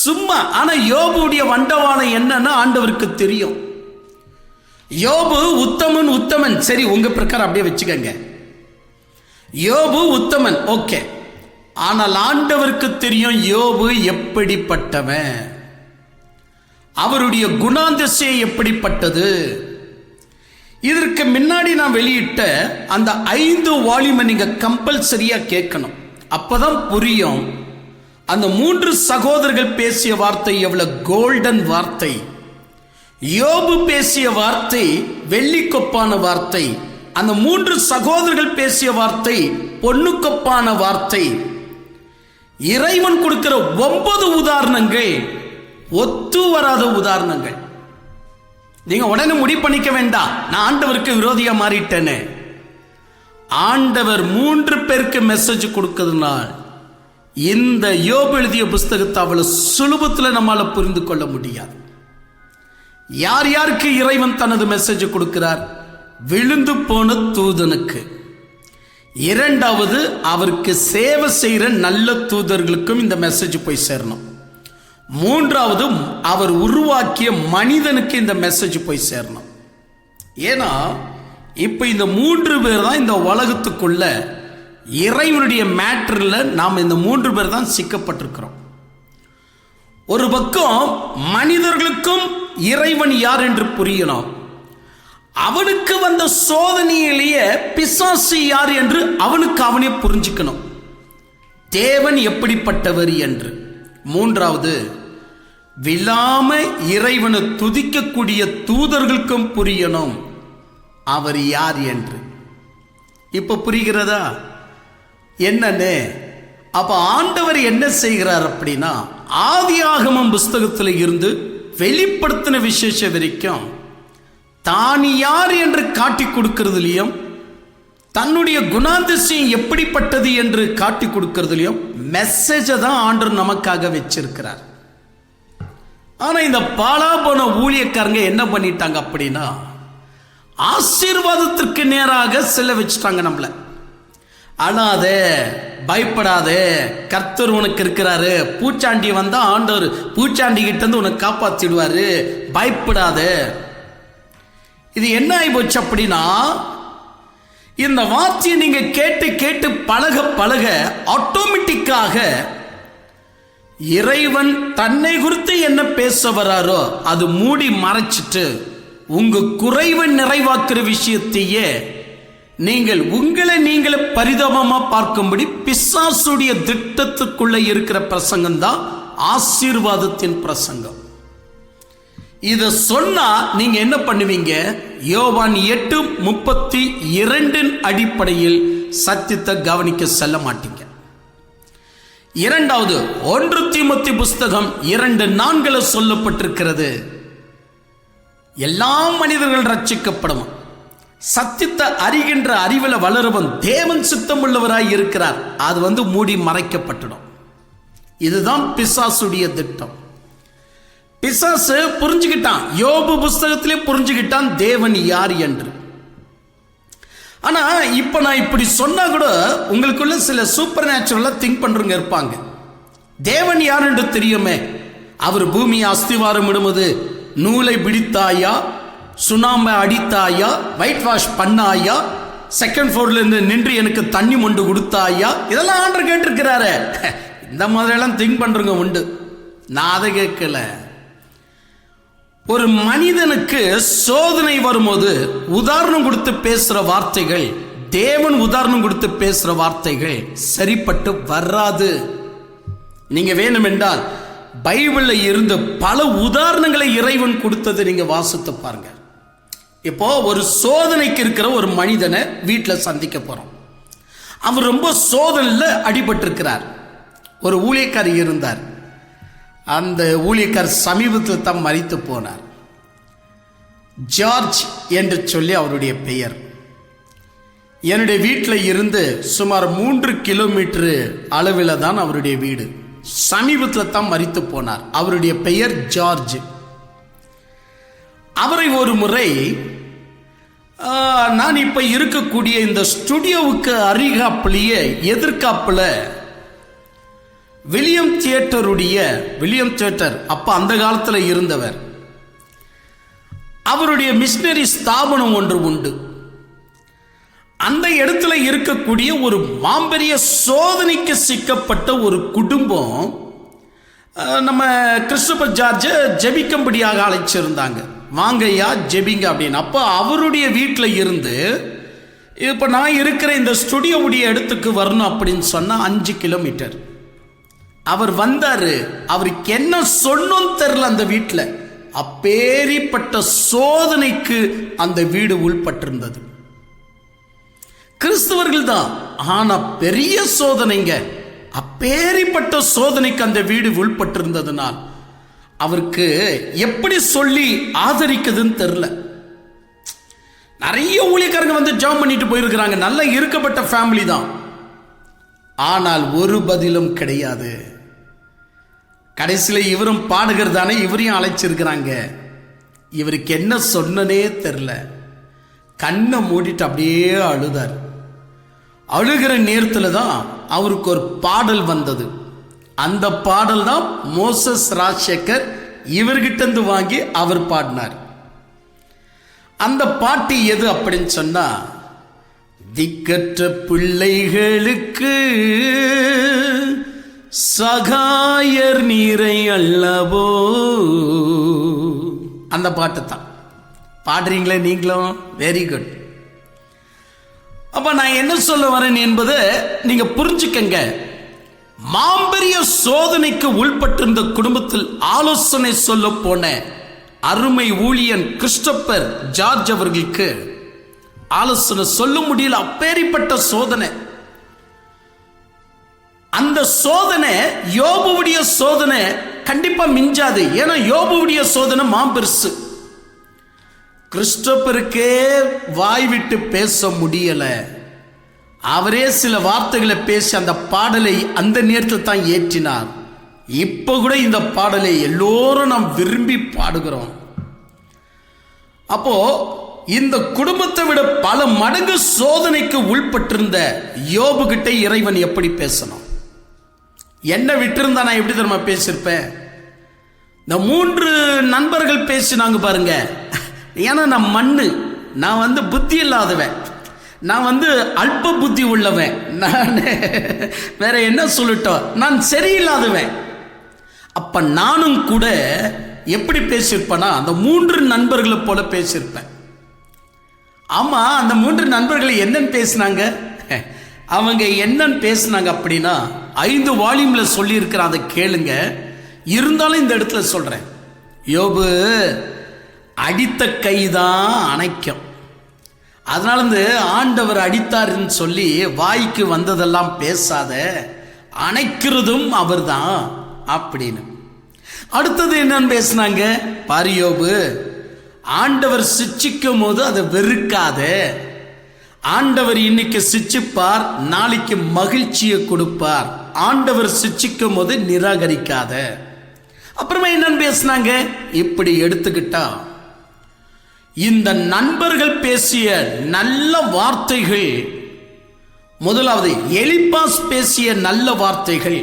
சும்மா. ஆனா யோபுடைய வண்டவாளம் என்னன்னு ஆண்டவருக்கு தெரியும். யோபு உத்தமன், சரி, உங்க பிரகாரம் அப்படியே வச்சுக்கங்க. யோபு உத்தமன், ஓகே. ஆனால் ஆண்டவருக்கு தெரியும் யோபு எப்படிப்பட்டவன், அவருடைய குணாதிசயம் எப்படிப்பட்டது. இதற்கு முன்னாடி நான் வெளியிட்ட அந்த 5 வால்யூமை நீங்க கம்பல்சரியா கேட்கணும். அப்பதான் புரியும் அந்த 3 சகோதரர்கள் பேசிய வார்த்தை எவ்வளவு கோல்டன் வார்த்தை. யோபு பேசிய வார்த்தை வெள்ளிக்கொப்பான வார்த்தை. அந்த 3 சகோதரர்கள் பேசிய வார்த்தை பொன்னுக்கொப்பான வார்த்தை. இறைவன் கொடுக்கிற 9 உதாரணங்கள் ஒத்து வராத உதாரணங்கள். நீங்க உடனே முடிவு பண்ணிக்க வேண்டாம், நான் ஆண்டவருக்கு விரோதியா மாறிட்டேன்னு. ஆண்டவர் 3 பேருக்கு மெசேஜ் கொடுக்கிறதுனால் இந்த யோபு எழுதிய புஸ்தகத்தை அவ்வளவு சுலபத்தில் நம்மால புரிந்து கொள்ள முடியாது. யார் யாருக்கு இறைவன் தனது மெசேஜ் கொடுக்கிறார்? விழுந்து போன தூதனுக்கு. 2வது, அவருக்கு சேவை செய்கிற நல்ல தூதர்களுக்கும் இந்த மெசேஜ் போய் சேரணும். 3வது, அவர் உருவாக்கிய மனிதனுக்கு இந்த மெசேஜ் போய் சேரணும். ஏன்னா இப்ப இந்த 3 பேர் தான் இந்த உலகத்துக்குள்ள இறைவனுடைய மேட்டர்ல நாம் இந்த 3 பேர் தான் சிக்கப்பட்டிருக்கிறோம். ஒரு பக்கம் மனிதர்களுக்கும் இறைவன் யார் என்று புரியணும். அவனுக்கு வந்த சோதனையிலேயே பிசாசு யார் என்று அவனுக்கு அவனே புரிஞ்சுக்கணும், தேவன் எப்படிப்பட்டவர் என்று. 3வது, விழாம இறைவனை துதிக்கக்கூடிய தூதர்களுக்கும் புரியணும் அவர் யார் என்று. இப்ப புரிகிறதா என்னன்னு? அப்ப ஆண்டவர் என்ன செய்கிறார் அப்படின்னா, ஆதியாகமம் புஸ்தகத்தில் இருந்து வெளிப்படுத்தின விசேஷம் வரைக்கும் தான் யார் என்று காட்டி கொடுக்கிறதுலையும், தன்னுடைய குணாதிசயம் எப்படிப்பட்டது என்று காட்டி கொடுக்கறதுலயும் மெசேஜை தான் ஆண்டவர் நமக்காக வச்சிருக்கிறார். ஆனா இந்த பாழா போன ஊழியக்காரங்க என்ன பண்ணிட்டாங்க அப்படின்னா, ஆசீர்வாதத்திற்கு நேராக செல்ல வச்சுட்டாங்க நம்மள. அழாதே, பயப்படாதே, கர்த்தர் உனக்கு இருக்கிறாரு, பூச்சாண்டி வந்தா ஆண்டவர் பூச்சாண்டி கிட்ட இருந்து உனக்கு காப்பாத்திடுவாரு, பயப்படாதே. இது என்ன ஆகி போச்சு அப்படின்னா, இந்த வார்த்தையை நீங்க கேட்டு கேட்டு பழக பழக ஆட்டோமேட்டிக்காக இறைவன் தன்னை குறித்து என்ன பேச வராரோ அது மூடி மறைச்சிட்டு உங்க குறைவை நிறைவாக்குற விஷயத்தையே நீங்கள் உங்களை நீங்களே பரிதாபமா பார்க்கும்படி பிசாசுடைய திட்டத்துக்குள்ள இருக்கிற பிரசங்கம் தான் ஆசீர்வாதத்தின் பிரசங்கம். இத சொன்னா நீங்க என்ன பண்ணுவீங்க? யோவான் 8:32 அடிப்படையில் சத்தியத்தை கவனிக்க செல்ல மாட்டீங்க. இரண்டாவது, 1 தீமோத்தேயு புஸ்தகம் 2:4 சொல்லப்பட்டிருக்கிறது, எல்லா மனிதர்கள் ரட்சிக்கப்படும், சத்தியத்தை அறிகின்ற அறிவில் வளருவன் தேவன் சித்தம் உள்ளவராய் இருக்கிறார். அது மூடி மறைக்கப்பட்டுடும். இதுதான் பிசாசுடைய திட்டம். பிசாசு புரிஞ்சுக்கிட்டான், யோபு புஸ்தகத்திலே புரிஞ்சுக்கிட்டான் தேவன் யார் என்று. ஆனா இப்ப நான் இப்படி சொன்னா கூட உங்களுக்குள்ள சில சூப்பர் நேச்சுரலா திங்க் பண்றவங்க இருப்பாங்க. தேவன் யார் என்று தெரியுமே, அவர் பூமியை அஸ்திவாரம் இடும்போது நூலை பிடித்தாயா, சுண்ணாம்பை அடித்தாயா, ஒயிட் வாஷ் பண்ணாயா, செகண்ட் ஃப்ளோர்ல இருந்து நின்று எனக்கு தண்ணி மொண்டு கொடுத்தாயா, இதெல்லாம் ஆண்டவர் கேட்டிருக்கிறாரு. இந்த மாதிரியெல்லாம் திங்க் பண்றவங்க உண்டு. நான் அதை கேட்கல. ஒரு மனிதனுக்கு சோதனை வரும்போது உதாரணம் கொடுத்து பேசுற வார்த்தைகள், தேவன் உதாரணம் கொடுத்து பேசுற வார்த்தைகள் சரிப்பட்டு வராது. நீங்க வேணும் என்றால் பைபிள்ல இருந்து பல உதாரணங்களை இறைவன் கொடுத்தது நீங்க வாசித்து பாருங்க. இப்போ ஒரு சோதனைக்கு இருக்கிற ஒரு மனிதனை வீட்டில் சந்திக்க போறோம். அவர் ரொம்ப சோதனையில் அடிபட்டு இருக்கிறார். ஒரு ஊழியக்காரி இருந்தார். அந்த ஊழியக்கார் சமீபத்தில் தான் மரித்து போனார். ஜார்ஜ் என்று சொல்லி அவருடைய பெயர். என்னுடைய வீட்டில் இருந்து சுமார் 3 கிலோமீட்டர் அளவில் தான் அவருடைய வீடு. சமீபத்தில் தான் மரித்து போனார். அவருடைய பெயர் ஜார்ஜ். அவரை ஒரு முறை நான் இப்ப இருக்கக்கூடிய இந்த ஸ்டுடியோவுக்கு அருகாப்பிலேயே எதிர்காப்புல வில்லியம் தியேட்டர் அப்ப அந்த காலத்தில் இருந்தவர், அவருடைய மிஷனரி ஸ்தாபனம் ஒன்று உண்டு. அந்த இடத்துல இருக்கக்கூடிய ஒரு மாம்பெரிய சோதனைக்கு சிக்கப்பட்ட ஒரு குடும்பம் நம்ம கிறிஸ்டோபர் ஜார்ஜ் ஜெபிக்கும்படியாக அழைச்சிருந்தாங்க. வாங்கய்யா ஜெபிங்க அப்படின்னு. அப்போ அவருடைய வீட்டில் இருந்து இப்போ நான் இருக்கிற இந்த ஸ்டுடியோவுடைய இடத்துக்கு வரணும் அப்படின்னு சொன்னால் 5 கிலோமீட்டர். அவர் வந்தாரு. அவருக்கு என்ன சொன்னோன்னு தெரியல. அந்த வீட்டில் அப்பேரிப்பட்ட சோதனைக்கு அந்த வீடு உள்பட்டிருந்தது. கிறிஸ்தவர்கள் தான், ஆனா பெரிய சோதனைங்க. அப்பேரிப்பட்ட சோதனைக்கு அந்த வீடு உள்பட்டிருந்ததுனால் அவருக்கு எப்படி சொல்லி ஆதரிக்குதுன்னு தெரியல. நிறைய ஊழியக்காரங்க வந்து ஜெபம் பண்ணிட்டு போயிருக்கிறாங்க. நல்ல இருக்கப்பட்ட ஃபேமிலி தான். ஆனால் ஒரு பதிலும் கிடையாது. கடைசியில் இவரும் பாடுகிறது தானே, இவரையும் அழைச்சிருக்கிறாங்க. இவருக்கு என்ன சொன்னனே தெரியல. கண்ணை மூடிட்டு அப்படியே அழுதார். அழுகிற நேரத்தில் தான் அவருக்கு ஒரு பாடல் வந்தது. அந்த பாடல் தான் மோசஸ் ராஜசேகர் இவர்கிட்ட இருந்து வாங்கி அவர் பாடினார். அந்த பாட்டு எது அப்படின்னு சொன்னா, திக்கற்ற பிள்ளைகளுக்கு சகாயர் நீரை அல்லவோ. அந்த பாட்டு தான் பாடுறீங்களே நீங்களும், வெரி குட். அப்ப நான் என்ன சொல்ல வரேன் என்பது நீங்க புரிஞ்சுக்கங்க. மாம்பெரிய சோதனைக்கு உள்பட்டிருந்த குடும்பத்தில் ஆலோசனை சொல்ல போன அருமை ஊழியன் கிறிஸ்டோபர் ஜார்ஜ் அவர்களுக்கு ஆலோசனை சொல்ல முடியல. அப்பேரிப்பட்ட சோதனை. அந்த சோதனை யோபுவுடைய சோதனை கண்டிப்பா மிஞ்சாது. ஏன்னா யோபுவுடைய சோதனை மாம்பெருசு. கிறிஸ்டோபருக்கே வாய் விட்டு பேச முடியல. அவரே சில வார்த்தைகளை பேசி அந்த பாடலை அந்த நேரத்தில் தான் ஏற்றினார். இப்போ கூட இந்த பாடலை எல்லோரும் நாம் விரும்பி பாடுகிறோம். அப்போ இந்த குடும்பத்தை விட பல மடங்கு சோதனைக்கு உள்பட்டிருந்த யோபு கிட்ட இறைவன் எப்படி பேசணும்? என்ன விட்டிருந்தா நான் எப்படி தெரியுமா பேசியிருப்பேன்? இந்த 3 நண்பர்கள் பேசினாங்க பாருங்க. ஏன்னா நான் மண்ணு, நான் புத்தி இல்லாதவன், நான் அல்ப புத்தி உள்ளவன், நான் வேற என்ன சொல்லட்டும், நான் சரியில்லாதவன். அப்ப நானும் கூட எப்படி பேசியிருப்பேன்னா அந்த 3 நண்பர்களை போல பேசியிருப்பேன். ஆமா, அந்த 3 நண்பர்கள் என்னன்னு பேசினாங்க? அவங்க என்னன்னு பேசினாங்க அப்படின்னா 5 வால்யூம்ல சொல்லி இருக்கிற, அதை கேளுங்க. இருந்தாலும் இந்த இடத்துல சொல்றேன், யோபு அடித்த கைதான் அணைக்கும். அதனால ஆண்டவர் அடித்தாருன்னு சொல்லி வாய்க்கு வந்ததெல்லாம் பேசாத, அணைக்கிறதும் அவர் தான் அப்படின்னு. அடுத்தது என்னன்னு பேசினாங்க பாரு யோபு, ஆண்டவர் சிச்சிக்கும் போது அதை வெறுக்காத, ஆண்டவர் இன்னைக்கு சிச்சிப்பார், நாளைக்கு மகிழ்ச்சியை கொடுப்பார், ஆண்டவர் சிச்சிக்கும் போது நிராகரிக்காத. அப்புறமா என்னன்னு பேசினாங்க? இப்படி எடுத்துக்கிட்டா இந்த நண்பர்கள் பேசிய நல்ல வார்த்தைகள், முதலாவது எலிப்பாஸ் பேசிய நல்ல வார்த்தைகள்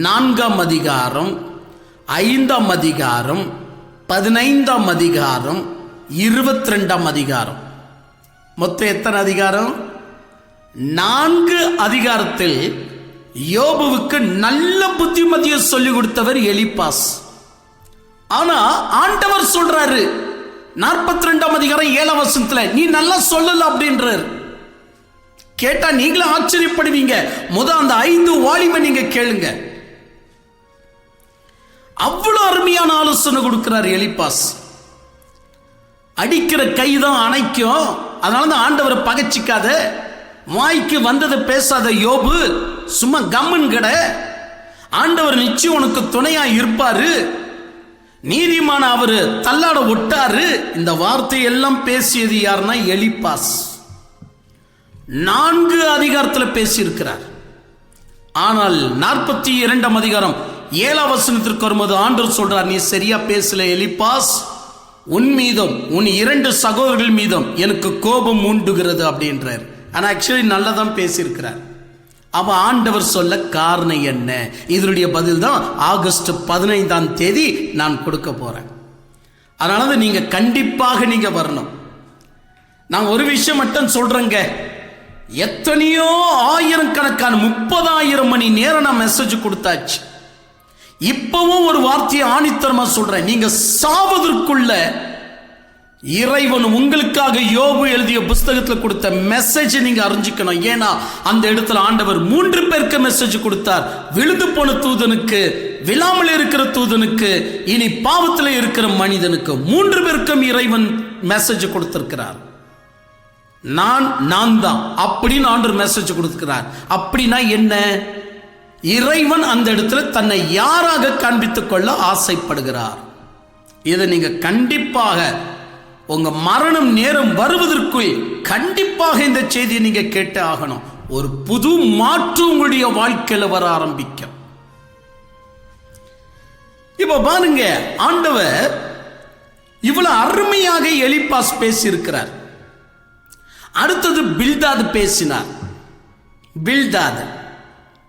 4ஆம் அதிகாரம், 5ஆம் அதிகாரம், 15ஆம் அதிகாரம், 22ஆம் அதிகாரம். மொத்தம் எத்தனை அதிகாரம்? 4 அதிகாரத்தில் யோபுவுக்கு நல்ல புத்திமதியை சொல்லிக் கொடுத்தவர் எலிப்பாஸ். ஆனா ஆண்டவர் சொல்றாரு 42ஆம் அதிகாரம் 7ஆம் வசனத்துல, நீ நல்லா சொல்லல அப்படின்றார். கேட்டா நீங்களும் ஆச்சரியப்படுவீங்க. அந்த 5 வால்யூமை நீங்க கேளுங்க. அவ்வளவு அருமையான ஆலோசனை கொடுக்கிறார் எலிப்பாஸ். அடிக்கிற கைதான் அணைக்கும், அதனாலதான் ஆண்டவரை பகைச்சிக்காத, வாய்க்கு வந்ததை பேசாத யோபு, சும்மா கம்மன் கட, ஆண்டவர் நிச்சயம் உனக்கு துணையா இருப்பாரு, நீதிமான அவரு தள்ளாட ஒட்டாரு. இந்த வார்த்தை எல்லாம் பேசியது யாருன்னா எலிப்பாஸ். 4 அதிகாரத்தில் பேசியிருக்கிறார். ஆனால் 42ஆம் அதிகாரம் 7ஆம் வசனத்திற்கு வரும்போது ஆண்டவர் சொல்றார், நீ சரியா பேசல எலிப்பாஸ், உன் மீதும் உன் 2 சகோதரர்கள் மீதும் எனக்கு கோபம் உண்டுகிறது அப்படின்றார். ஆனா ஆக்சுவலி நல்லதான் பேசியிருக்கிறார். அவ ஆண்டவர் சொல்ல காரணம் என்ன? இதனுடைய பதில் தான் ஆகஸ்ட் 15ஆம் தேதி நான் கொடுக்க போறேன். அதனால நீங்க கண்டிப்பாக நீங்க வரணும். நான் ஒரு விஷயம் மட்டும் சொல்றேங்க, எத்தனையோ ஆயிரக்கணக்கான 30,000 மணி நேரம் நான் மெசேஜ் கொடுத்தாச்சு. இப்பவும் ஒரு வார்த்தையை ஆணித்தரமா சொல்றேன், நீங்க சாவதற்குள்ள இறைவன் உங்களுக்காக யோபு எழுதிய புஸ்தகத்தில் கொடுத்த மெசேஜ் நீங்க அறிஞ்சிக்கணும். ஏன்னா அந்த இடத்துல ஆண்டவர் 3 பேருக்கு மெசேஜ் கொடுத்தார். விழுந்து போன தூதனுக்கு, விழாமல் இருக்கிற தூதனுக்கு, இனி பாவத்தில் இருக்கிற மனிதனுக்கு, 3 பேருக்கும் இறைவன் மெசேஜ் கொடுத்திருக்கிறார். நான் தான் அப்படின்னு ஆண்டவர் மெசேஜ் கொடுக்கிறார். அப்படின்னா என்ன? இறைவன் அந்த இடத்துல தன்னை யாராக காண்பித்துக் கொள்ள ஆசைப்படுகிறார். இதை நீங்க கண்டிப்பாக உங்க மரணம் நேரம் வருவதற்குள் கண்டிப்பாக இந்த செய்தியை நீங்க கேட்டு ஆகணும். ஒரு புது மாற்று உங்களுடைய வாழ்க்கையில வர ஆரம்பிக்கும். இப்ப பாருங்க, ஆண்டவர் இவ்வளவு அருமையாக எலிப்பாஸ் பேசியிருக்கிறார். அடுத்தது பில்தாது பேசினார். பில்தாது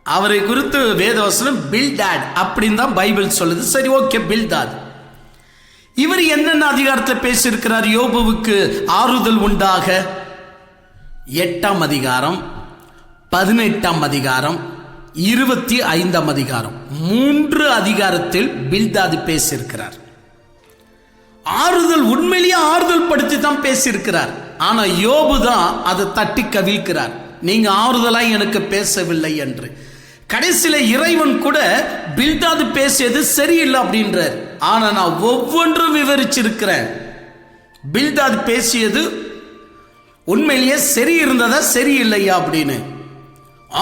அவரை குறித்து வேதவசனம் பில்டாட் அப்படின்னு தான் பைபிள் சொல்லுது. சரி, ஓகே, பில்தாது இவர் என்னென்ன அதிகாரத்தில் பேசியிருக்கிறார்? யோபுவுக்கு ஆறுதல் உண்டாக 8ஆம் அதிகாரம், 18ஆம் அதிகாரம், 25ஆம் அதிகாரம், 3 அதிகாரத்தில் பில்தாது பேசியிருக்கிறார். ஆறுதல், உண்மையிலேயே ஆறுதல் படுத்தி தான் பேசியிருக்கிறார். ஆனா யோபு தான் அதை தட்டி கவிழ்க்கிறார், நீங்க ஆறுதலா எனக்கு பேசவில்லை என்று. கடைசியில இறைவன் கூட பில்தாது பேசியது சரியில்லை அப்படின்றார். ஆனா நான் ஒவ்வொன்றும் விவரிச்சிருக்கிறேன். பில்தாது பேசியது உண்மையிலேயே சரி இருந்ததா சரியில்லையா அப்படின்னு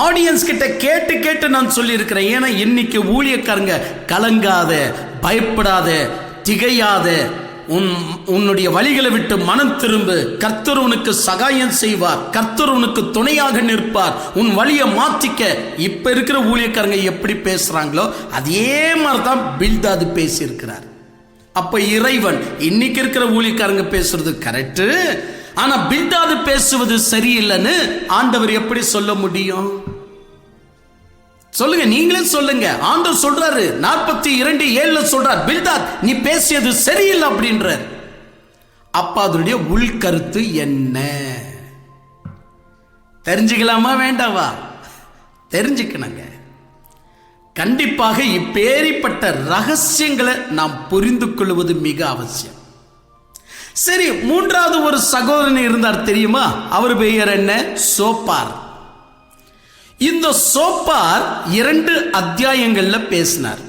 ஆடியன்ஸ் கிட்ட கேட்டு கேட்டு நான் சொல்லி இருக்கிறேன். ஏன்னா இன்னைக்கு ஊழியக்காரங்க கலங்காத, பயப்படாத, திகையாத, உன்னுடைய வழிகளை விட்டு மனம் திரும்பு, கர்த்தர் உனக்கு சகாயம் செய்வார், கர்த்தர் உனக்கு துணையாக நிற்பார், உன் வழியை மாத்திக்க. இப்ப இருக்கிற ஊழியக்காரங்க எப்படி பேசுறாங்களோ அதே மாதிரிதான் பில்தாது பேசியிருக்கிறார். அப்ப இறைவன் இன்னைக்கு இருக்கிற ஊழியக்காரங்க பேசுறது கரெக்ட், ஆனா பில்தாது பேசுவது சரியில்லைன்னு ஆண்டவர் எப்படி சொல்ல முடியும்? சொல்லுங்க, நீங்களே சொல்லுங்க. ஆண்டவர் சொல்றாரு 42:7 சொல்றார், பில்தாத் நீ பேசியது சரியில்லை அப்படின்றார். அப்ப அதனுடைய உள்கருத்து என்ன தெரிஞ்சுக்கலாமா வேண்டாவா? தெரிஞ்சுக்கணுங்க. கண்டிப்பாக இப்பேரிப்பட்ட ரகசியங்களை நாம் புரிந்து கொள்வது மிக அவசியம். சரி, மூன்றாவது ஒரு சகோதரன் இருந்தார் தெரியுமா? அவர் பெயர் என்ன? சோப்பார். இந்த சோப்பார் 2 அத்தியாயங்கள்ல பேசினார்.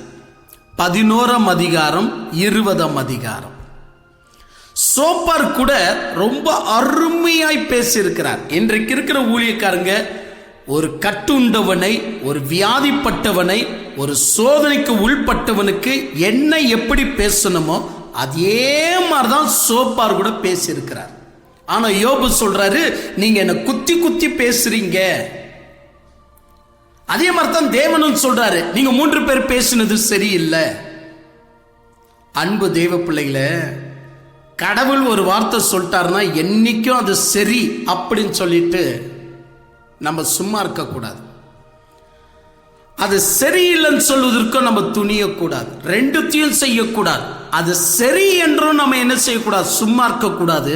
11ஆம் அதிகாரம் 20ஆம் அதிகாரம். சோப்பார் கூட ரொம்ப அருமையாய் பேசியிருக்கிறார். இன்றைக்கு இருக்கிற ஊழியக்காரங்க ஒரு கட்டுண்டவனை, ஒரு வியாதிப்பட்டவனை, ஒரு சோதனைக்கு உள்பட்டவனுக்கு என்ன எப்படி பேசணுமோ அதே மாதிரிதான் சோப்பார் கூட பேசியிருக்கிறார். ஆனா யோபு சொல்றாரு, நீங்க என்ன குத்தி குத்தி பேசுறீங்க. அதே மாதிரி தான் தேவனும் சொல்றாரு, நீங்க 3 பேர் பேசினது சரியில்லை. அன்பு தேவ பிள்ளைகளே, கடவுள் ஒரு வார்த்தை சொல்லிட்டாருன்னா என்னைக்கும் அது சரி அப்படின்னு சொல்லிட்டு நம்ம சும்மா இருக்க கூடாது. அது சரியில்லைன்னு சொல்வதற்கும் நம்ம துணியக்கூடாது, ரெண்டுத்தையும் செய்யக்கூடாது. அது சரி என்றும் நம்ம என்ன செய்யக்கூடாது? சும்மா இருக்க கூடாது.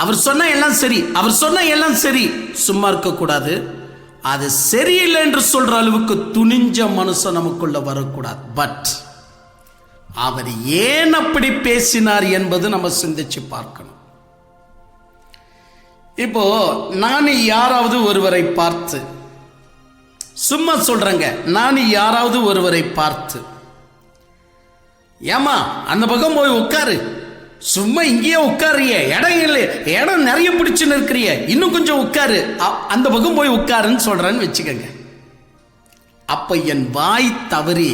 அவர் சொன்னா எல்லாம் சரி, அவர் சொன்னா எல்லாம் சரி, சும்மா இருக்க கூடாது. அது சரியில்லை என்று சொல்ற அளவுக்கு துணிஞ்ச மனுஷன் நமக்குள்ள வரக்கூடாது. பட் அவர் ஏன் அப்படி பேசினார் என்பது நம்ம சிந்திச்சு பார்க்கணும். இப்போ நான் யாராவது ஒருவரை பார்த்து, சும்மா சொல்றேங்க, நான் யாராவது ஒருவரை பார்த்து, ஏமா அந்த பக்கம் போய் உட்காரு, சும்மா இங்கேயே உட்காரிய, இடம் இல்லை, இடம் நிறைய பிடிச்சுன்னு இருக்கிறிய, இன்னும் கொஞ்சம் உட்காரு, அந்த பக்கம் போய் உட்காருன்னு சொல்றேன்னு வச்சுக்கோங்க. அப்ப என் வாய் தவறி,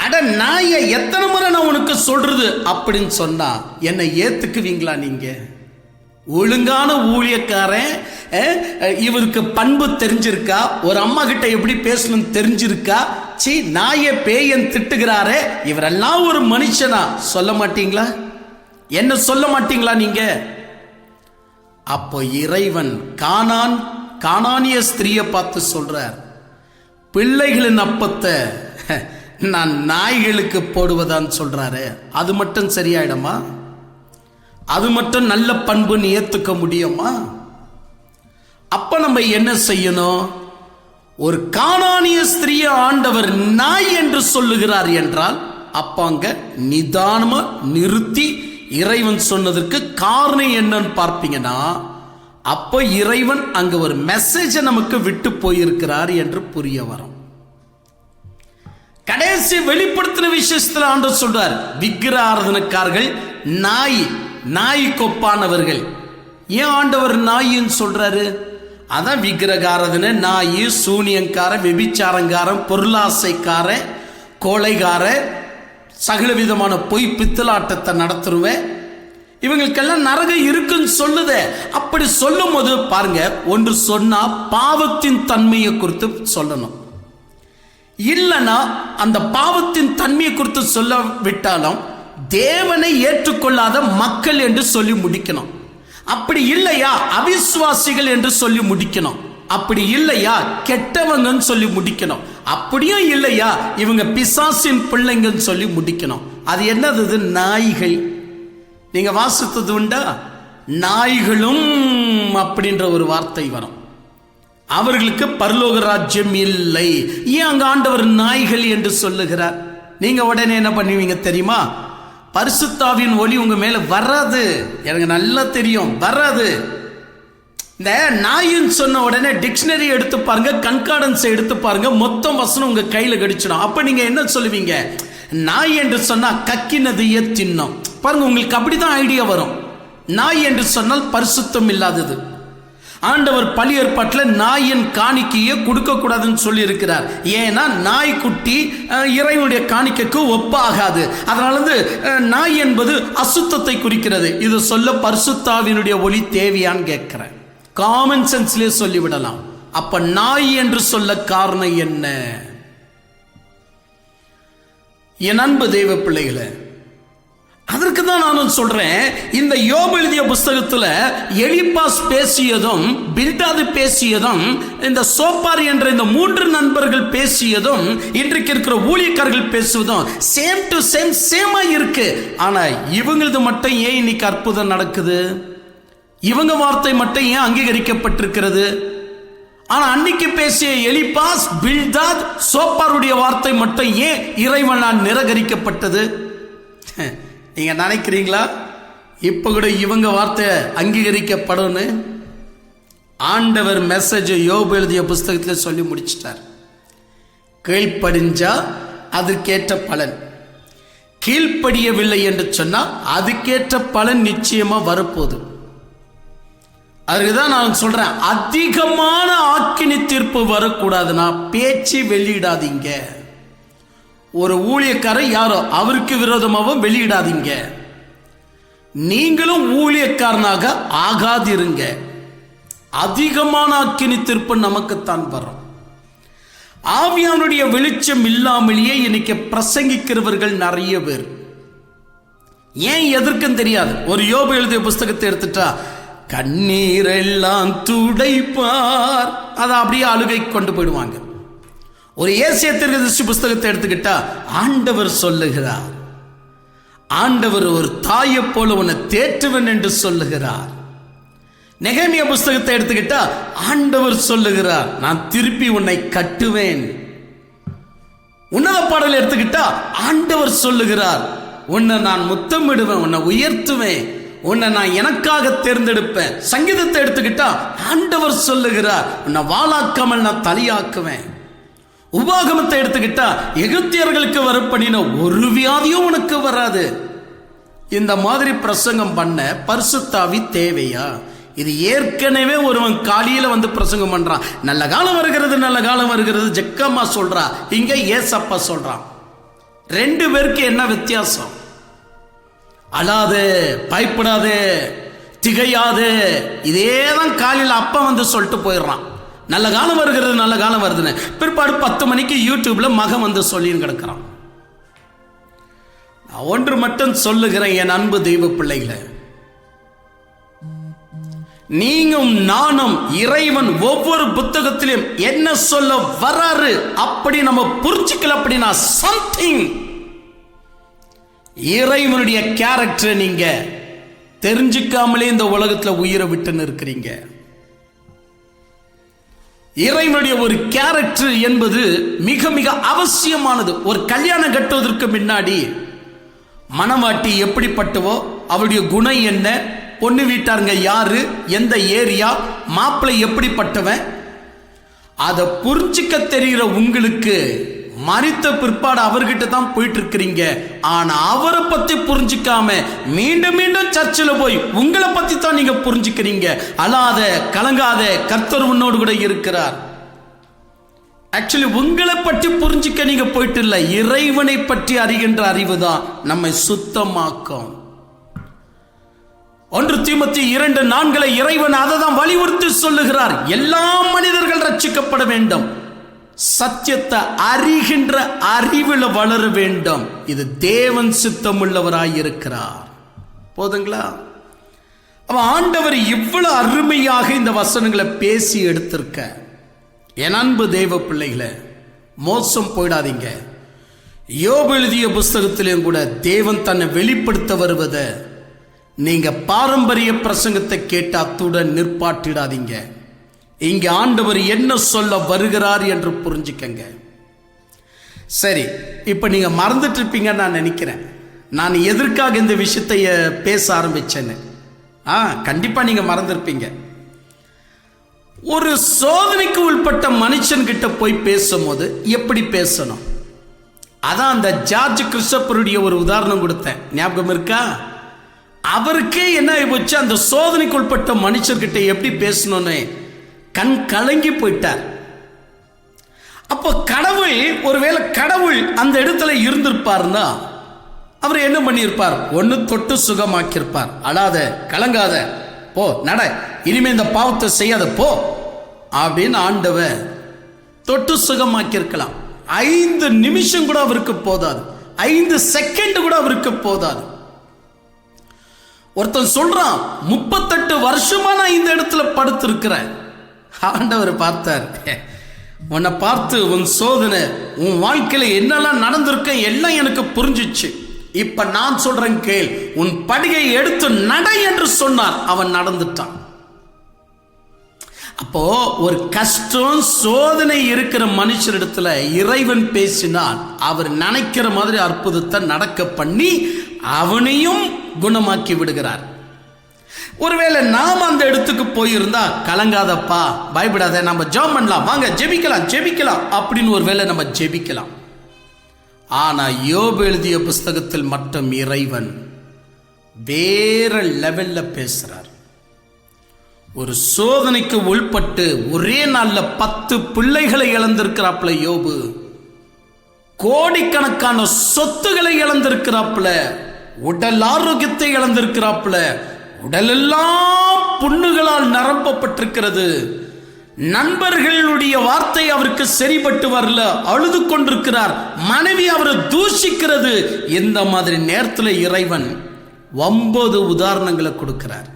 அட நாய எத்தனை முறை நான் உனக்கு சொல்றது அப்படின்னு சொன்னா என்னை ஏத்துக்குவீங்களா? நீங்க ஒழுங்கான ஊழியக்காரன், இவருக்கு பண்பு தெரிஞ்சிருக்கா, ஒரு அம்மா கிட்ட எப்படி பேசணும் தெரிஞ்சிருக்கா, சி நாய பேயன் திட்டுகிறாரே, இவரெல்லாம் ஒரு மனுஷனா சொல்ல மாட்டீங்களா? என்ன சொல்ல மாட்டீங்களா நீங்க? அப்போ இறைவன் கானானிய ஸ்திரியை பார்த்து சொல்றார், பிள்ளைகளின் அப்பத்தை நான் நாய்களுக்கு போடுவதான்னு சொல்றாரு. அது மட்டும் சரியாயிடுமா? அது மட்டும் நல்ல பண்புன்னு ஏத்துக்க முடியுமா? அப்ப நம்ம என்ன செய்யணும்? ஒரு கானானிய ஸ்திரியை ஆண்டவர் நாய் என்று சொல்லுகிறார் என்றால் அப்ப அங்க நிதானமா நிறுத்தி இறைவன் சொன்னதற்கு காரணம் என்னன்னு பார்ப்பீங்கன்னா, அப்ப இறைவன் அங்க ஒரு மெசேஜ் நமக்கு விட்டு போயிருக்கிறார் என்று புரிய வரும். கடைசி வெளிப்படுத்தின விஷயத்துல ஆண்டவர் சொல்றார், விக்கிர ஆராதனைக்காரர்கள் நாய் கொப்பானவர்கள். ஏன் ஆண்டவர் நாயின்னு சொல்றாரு? அதான் விக்கிரகாரதனை, நாய், சூனியங்கார, வெபிச்சாரங்காரன், பொருளாசைக்கார, கோளைகார, சகல விதமான பொய் பித்தலாட்டத்தை நடத்துருவேன், இவங்களுக்கெல்லாம் நரகம் இருக்குன்னு சொல்லுத. அப்படி சொல்லும் போது பாருங்க, ஒன்று சொன்னா பாவத்தின் தன்மையை குறித்து சொல்லணும், இல்லைன்னா அந்த பாவத்தின் தன்மையை குறித்து சொல்ல விட்டாலும் தேவனை ஏற்றுக்கொள்ளாத மக்கள் என்று சொல்லி முடிக்கணும். அப்படி இல்லையா அவிசுவாசிகள் என்று சொல்லி முடிக்கணும். அப்படி இல்லையா கெட்டவங்கன்னு சொல்லி முடிக்கணும். அப்படியும் இல்லையா இவங்க பிசாசின் பிள்ளைங்கன்னு சொல்லி முடிக்கணும். அது என்னது? நாய்கள். நீங்க வாசித்தது உண்டா? நாய்களும் அப்படின்ற ஒரு வார்த்தை வரும். அவர்களுக்கு பரலோக ராஜ்யம் இல்லை. ஏன் அங்க ஆண்டவர் நாய்கள் என்று சொல்லுகிறார்? நீங்க உடனே என்ன பண்ணுவீங்க தெரியுமா? பரிசுத்தாவின் ஒளி உங்க மேல வராது, எனக்கு நல்லா தெரியும், வராது. இந்த நாயின்னு சொன்ன உடனே டிக்ஷனரி எடுத்து பாருங்க, கன்கார்டன்ஸ் எடுத்து பாருங்க, மொத்தம் வசனம் உங்க கையில கடிச்சிடும். அப்ப நீங்க என்ன சொல்லுவீங்க? நாய் என்று சொன்னா கக்கினதையே தின்னும். பாருங்க, உங்களுக்கு அப்படிதான் ஐடியா வரும். நாய் என்று சொன்னால் பரிசுத்தம் இல்லாதது. ஆண்டவர் பழி ஏற்பாட்டில் நாயின் காணிக்கையை கொடுக்க கூடாதுன்னு சொல்லி இருக்கிறார். ஏன்னா நாய்க்குட்டி இறைவனுடைய காணிக்கைக்கு ஒப்பாகாது. அதனால நாய் என்பது அசுத்தத்தை குறிக்கிறது. இது சொல்ல பரிசுத்தாவினுடைய ஒளி தேவையான்னு கேட்கிறேன். காமன் சென்ஸ்லேயே சொல்லிவிடலாம். அப்ப நாய் என்று சொல்ல காரணம் என்ன? என் அன்பு தெய்வ பிள்ளைகளே, அதற்கு தான் நான் சொல்றேன், இந்த யோபு எழுதிய புஸ்தகத்தில் எலிப்பாஸ் பேசியதும், பில்தாது பேசியதும், இந்த சோப்பார் என்ற இந்த 3 நண்பர்கள் பேசியதும், இன்றைக்கு இருக்கிற ஊழியக்காரர்கள் பேசுவதும் சேம் டு சேமா இருக்கு. ஆனா இவங்களது மட்டும் ஏன் இன்னைக்கு அற்புதம் நடக்குது? இவங்க வார்த்தை மட்டும் ஏன் அங்கீகரிக்கப்பட்டிருக்கிறது? ஆனா அன்னைக்கு பேசிய எலிப்பாஸ், பில்தாத், சோப்பாருடைய வார்த்தை மட்டும் ஏன் இறைவனால் நிராகரிக்கப்பட்டது? நீங்க நினைக்கிறீங்களா இப்ப கூட இவங்க வார்த்தை அங்கீகரிக்கப்படும்? ஆண்டவர் மெசேஜ் யோபு எழுதிய புஸ்தகத்தில் சொல்லி முடிச்சிட்டார். கீழ்ப்படிஞ்சா அதுக்கேற்ற பலன், கீழ்ப்படியவில்லை என்று சொன்னா அதுக்கேற்ற பலன் நிச்சயமா வரப்போகுது. அதுக்குதான் நான் சொல்றேன், அதிகமான ஆக்கினி தீர்ப்பு வரக்கூடாதுன்னா பேச்சு வெளியிடாதீங்க. ஒரு ஊழியக்காரர் யாரோ அவருக்கு விரோதமாகவும் வெளியிடாதீங்க. நீங்களும் ஊழியக்காரனாக ஆகாதிருங்க. அதிகமான அக்கினி தீர்ப்பு நமக்குத்தான் வரும். ஆவியானுடைய வெளிச்சம் இல்லாமலேயே இன்னைக்கு பிரசங்கிக்கிறவர்கள் நிறைய பேர். ஏன் எதற்கும் தெரியாது. ஒரு யோபு எழுதிய புஸ்தகத்தை எடுத்துட்டா, கண்ணீரெல்லாம் துடைப்பார், அதை அப்படியே அழுகை கொண்டு போயிடுவாங்க. ஒரு ஏசியா தீர்க்கதரிசி புஸ்தகத்தை எடுத்துக்கிட்டா, ஆண்டவர் சொல்லுகிறார், ஆண்டவர் ஒரு தாயை போல உன்னை தேற்றுவன் என்று சொல்லுகிறார். நெகேமியா புஸ்தகத்தை எடுத்துக்கிட்டா, ஆண்டவர் சொல்லுகிறார், நான் திருப்பி உன்னை கட்டுவேன். உன்னத பாடல் எடுத்துக்கிட்டா, ஆண்டவர் சொல்லுகிறார், உன்னை நான் முத்தமிடுவேன், உன்னை உயர்த்துவேன், உன்னை நான் எனக்காக தேர்ந்தெடுப்பேன். சங்கீதத்தை எடுத்துக்கிட்டா, ஆண்டவர் சொல்லுகிறார், உன்னை வாளாக்காமல் நான் தலையாக்குவேன். உபாகமத்தை எடுத்துக்கிட்டா, எகிப்தியர்களுக்கு வரப்பண்ணின ஒரு வியாதியும் உனக்கு வராது. இந்த மாதிரி பிரசங்கம் பண்ண பரிசுத்தாவி தேவையா? இது ஏற்கனவே ஒருவன் காலையில வந்து பிரசங்கம் பண்றான், நல்ல காலம் வருகிறது, நல்ல காலம் வருகிறது, ஜக்கம்மா சொல்றா, இங்க ஏசப்பா சொல்றான். 2 பேருக்கு என்ன வித்தியாசம்? அழாதே, பயப்படாதே, திகையாதே, இதேதான் காலையில் அப்பா வந்து சொல்லிட்டு போயிடுறான். நல்ல காலம் வருகிறது, நல்ல காலம் வருதுன்னு. பிற்பாடு 10 மணிக்கு யூடியூப்ல மகன் வந்து சொல்லின்னு கிடக்கிறான். நான் ஒன்று மட்டும் சொல்லுகிறேன், என் அன்பு தெய்வ பிள்ளைகளை, நீங்களும் நானும் இறைவன் ஒவ்வொரு புத்தகத்திலும் என்ன சொல்ல வராரு அப்படி நம்ம புரிஞ்சுக்கல அப்படின்னா சம்திங் இறைவனுடைய கேரக்டரை நீங்க தெரிஞ்சுக்காமலே இந்த உலகத்துல உயிரை விட்டுன்னு இருக்கிறீங்க. இறைவனுடைய ஒரு கேரக்டர் என்பது மிக மிக அவசியமானது. ஒரு கல்யாணம் கட்டுவதற்கு முன்னாடி மணவாட்டி எப்படிப்பட்டவோ, அவருடைய குணம் என்ன, பொண்ணு வீட்டாருங்க யாரு, எந்த ஏரியா, மாப்பிள்ளை எப்படிப்பட்டவன், அதை புரிஞ்சுக்க தெரிகிற உங்களுக்கு மரித்த பிற்பாடு அவர்கிட்ட தான் போயிட்டு இருக்கிறீங்க. ஆனா அவரை பத்தி புரிஞ்சுக்காம மீண்டும் மீண்டும் சர்ச்சில் போய் உங்களை பத்தி தான் நீங்க புரிஞ்சுக்கிறீங்க. அழாத, கலங்காத, கர்த்தர் உன்னோடு கூட இருக்கிறார். ஆக்சுவலி உங்களை பற்றி புரிஞ்சுக்க நீங்க போயிட்டு இல்லை, இறைவனை பற்றி அறிகின்ற அறிவு தான் நம்மை சுத்தமாக்கும். 1 தீமோத்தேயு 2:4 இறைவன் அதை தான் வலியுறுத்தி சொல்லுகிறார், எல்லா மனிதர்கள் ரட்சிக்கப்பட வேண்டும், சத்தியத்தை அறிகின்ற அறிவில் வளர வேண்டும். இது தேவன் சித்தமுள்ளவராய் இருக்கிறார். போதுங்களா? அவன் ஆண்டவர் இவ்வளவு அருமையாக இந்த வசனங்களை பேசி எடுத்திருக்க. என் அன்பு தெய்வ பிள்ளைகளை, மோசம் போயிடாதீங்க. யோபு எழுதிய புஸ்தகத்திலும் கூட தேவன் தன்னை வெளிப்படுத்த வருவதை நீங்க பாரம்பரிய பிரசங்கத்தை கேட்டு அத்துடன் நிற்பாட்டிடாதீங்க. இங்க ஆண்டவர் என்ன சொல்ல வருகிறார் என்று புரிஞ்சுக்கங்க. சரி, இப்ப நீங்க மறந்துட்டு இருப்பீங்கன்னு நான் நினைக்கிறேன், நான் எதற்காக இந்த விஷயத்தை பேச ஆரம்பிச்சேன்னு. கண்டிப்பா நீங்க மறந்துருப்பீங்க. ஒரு சோதனைக்கு உட்பட்ட மனுஷன் கிட்ட போய் பேசும்போது எப்படி பேசணும், அதான் அந்த ஜார்ஜ் கிறிஸ்டோபருடைய ஒரு உதாரணம் கொடுத்தேன், ஞாபகம் இருக்கா? அவருக்கே என்ன ஆயிப்போச்சு, அந்த சோதனைக்குட்பட்ட மனுஷர்கிட்ட எப்படி பேசணும்னு கண் கலங்கி போயிட்டார். அப்போ கடவுள், ஒருவேளை கடவுள் அந்த இடத்துல இருந்திருப்பார்னா அவர் என்ன பண்ணியிருப்பார்? ஒன்று தொட்டு சுகமாக்கியிருப்பார். அழாத, கலங்காத, போ நட, இனிமே இந்த பாவத்தை செய்யாத போ அப்படின்னு ஆண்டவர் தொட்டு சுகமாக்கியிருக்கலாம். 5 நிமிஷம் கூட அவருக்கு போதாது, 5 செகண்ட் கூட அவருக்கு போதாது. ஒருத்தன் சொல்றான், 38 வருஷமா நான் இந்த இடத்துல படுத்திருக்கிறேன். ஆண்டவர் பார்த்தார், உன்னை பார்த்து உன் சோதனை, உன் வாழ்க்கையில என்னெல்லாம் நடந்திருக்க எல்லாம் எனக்கு புரிஞ்சிச்சு. இப்ப நான் சொல்றேன் கேள், உன் படியை எடுத்து நட என்று சொன்னார். அவன் நடந்துட்டான். அப்போ ஒரு கஷ்டம் சோதனை இருக்கிற மனுஷரிடத்துல இறைவன் பேசினால் அவர் நினைக்கிற மாதிரி அற்புதத்தை நடக்க பண்ணி அவனையும் குணமாக்கி விடுகிறார். ஒருவேளை நாம் அந்த இடத்துக்கு போயிருந்தா, கலங்காதப்பா, பயப்படாத, நம்ம ஜெபம் பண்ணலாம், வாங்க ஜெபிக்கலாம் அப்படின்னு ஒருவேளை நம்ம ஜெபிக்கலாம். ஆனா யோபு எழுதிய புஸ்தகத்தில் மட்டும் இறைவன் வேற லெவல்ல பேசுறார். ஒரு சோதனைக்கு உள்பட்டு ஒரே நாள்ல 10 பிள்ளைகளை இழந்திருக்கிறாப்ல யோபு. கோடிக்கணக்கான சொத்துக்களை இழந்திருக்கிறாப்ல, உடல் ஆரோக்கியத்தை இழந்திருக்கிறாப்ல, உடலெல்லாம் புண்ணுகளால் நிரப்பப்பட்டிருக்கிறது. நண்பர்களுடைய வார்த்தை அவருக்கு சரிபட்டு வரல, அழுது கொண்டிருக்கிறார். மனைவி அவரை தூஷிக்கிறது. இந்த மாதிரி நேரத்தில் இறைவன் 9 உதாரணங்களை கொடுக்கிறார்.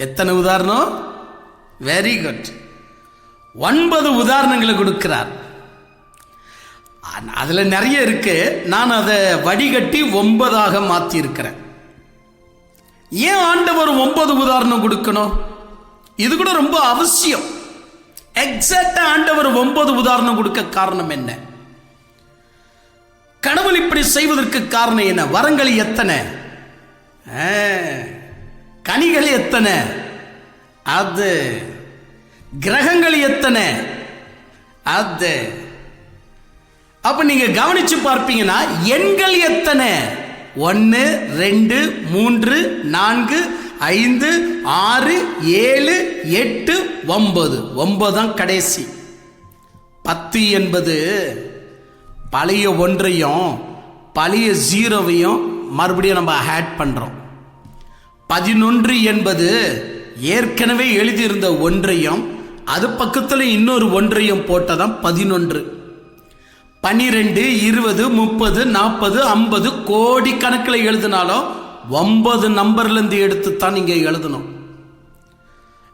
எத்தனை உதாரணம்? வெரி குட், 9 உதாரணங்களை கொடுக்கிறார். அதுல நிறைய இருக்கு, நான் அதை வடிகட்டி 9ஆக மாத்தி இருக்கிறேன். ஏன் ஆண்டவர் 9 உதாரணம் கொடுக்கணும்? இது கூட ரொம்ப அவசியம். எக்ஸாக்டா ஆண்டவர் 9 உதாரணம் கொடுக்க காரணம் என்ன? கடவுள் இப்படி செய்வதற்கு காரணம் என்ன? வரங்கள் எத்தனை, கனிகள் எத்தனை, அது கிரகங்கள் எத்தனை, அது. அப்ப நீங்க கவனிச்சு பார்ப்பீங்கன்னா எண்கள் எத்தனை? 1 2 3 4 5 6 7 8 9. 9 தான் கடைசி. 10 என்பது பழைய ஒன்றையும் பழைய 0வையும் மறுபடியும் நம்ம ஆட் பண்றோம். 11 என்பது ஏற்கனவே எழுதியிருந்த ஒன்றையும் அது பக்கத்தில் இன்னொரு ஒன்றையும் போட்டதான் 11. 12 20 30 40 50 கோடி கணக்கில் எழுதினாலும் 9 நம்பர்ல இருந்து எடுத்துத்தான் நீங்க எழுதணும்.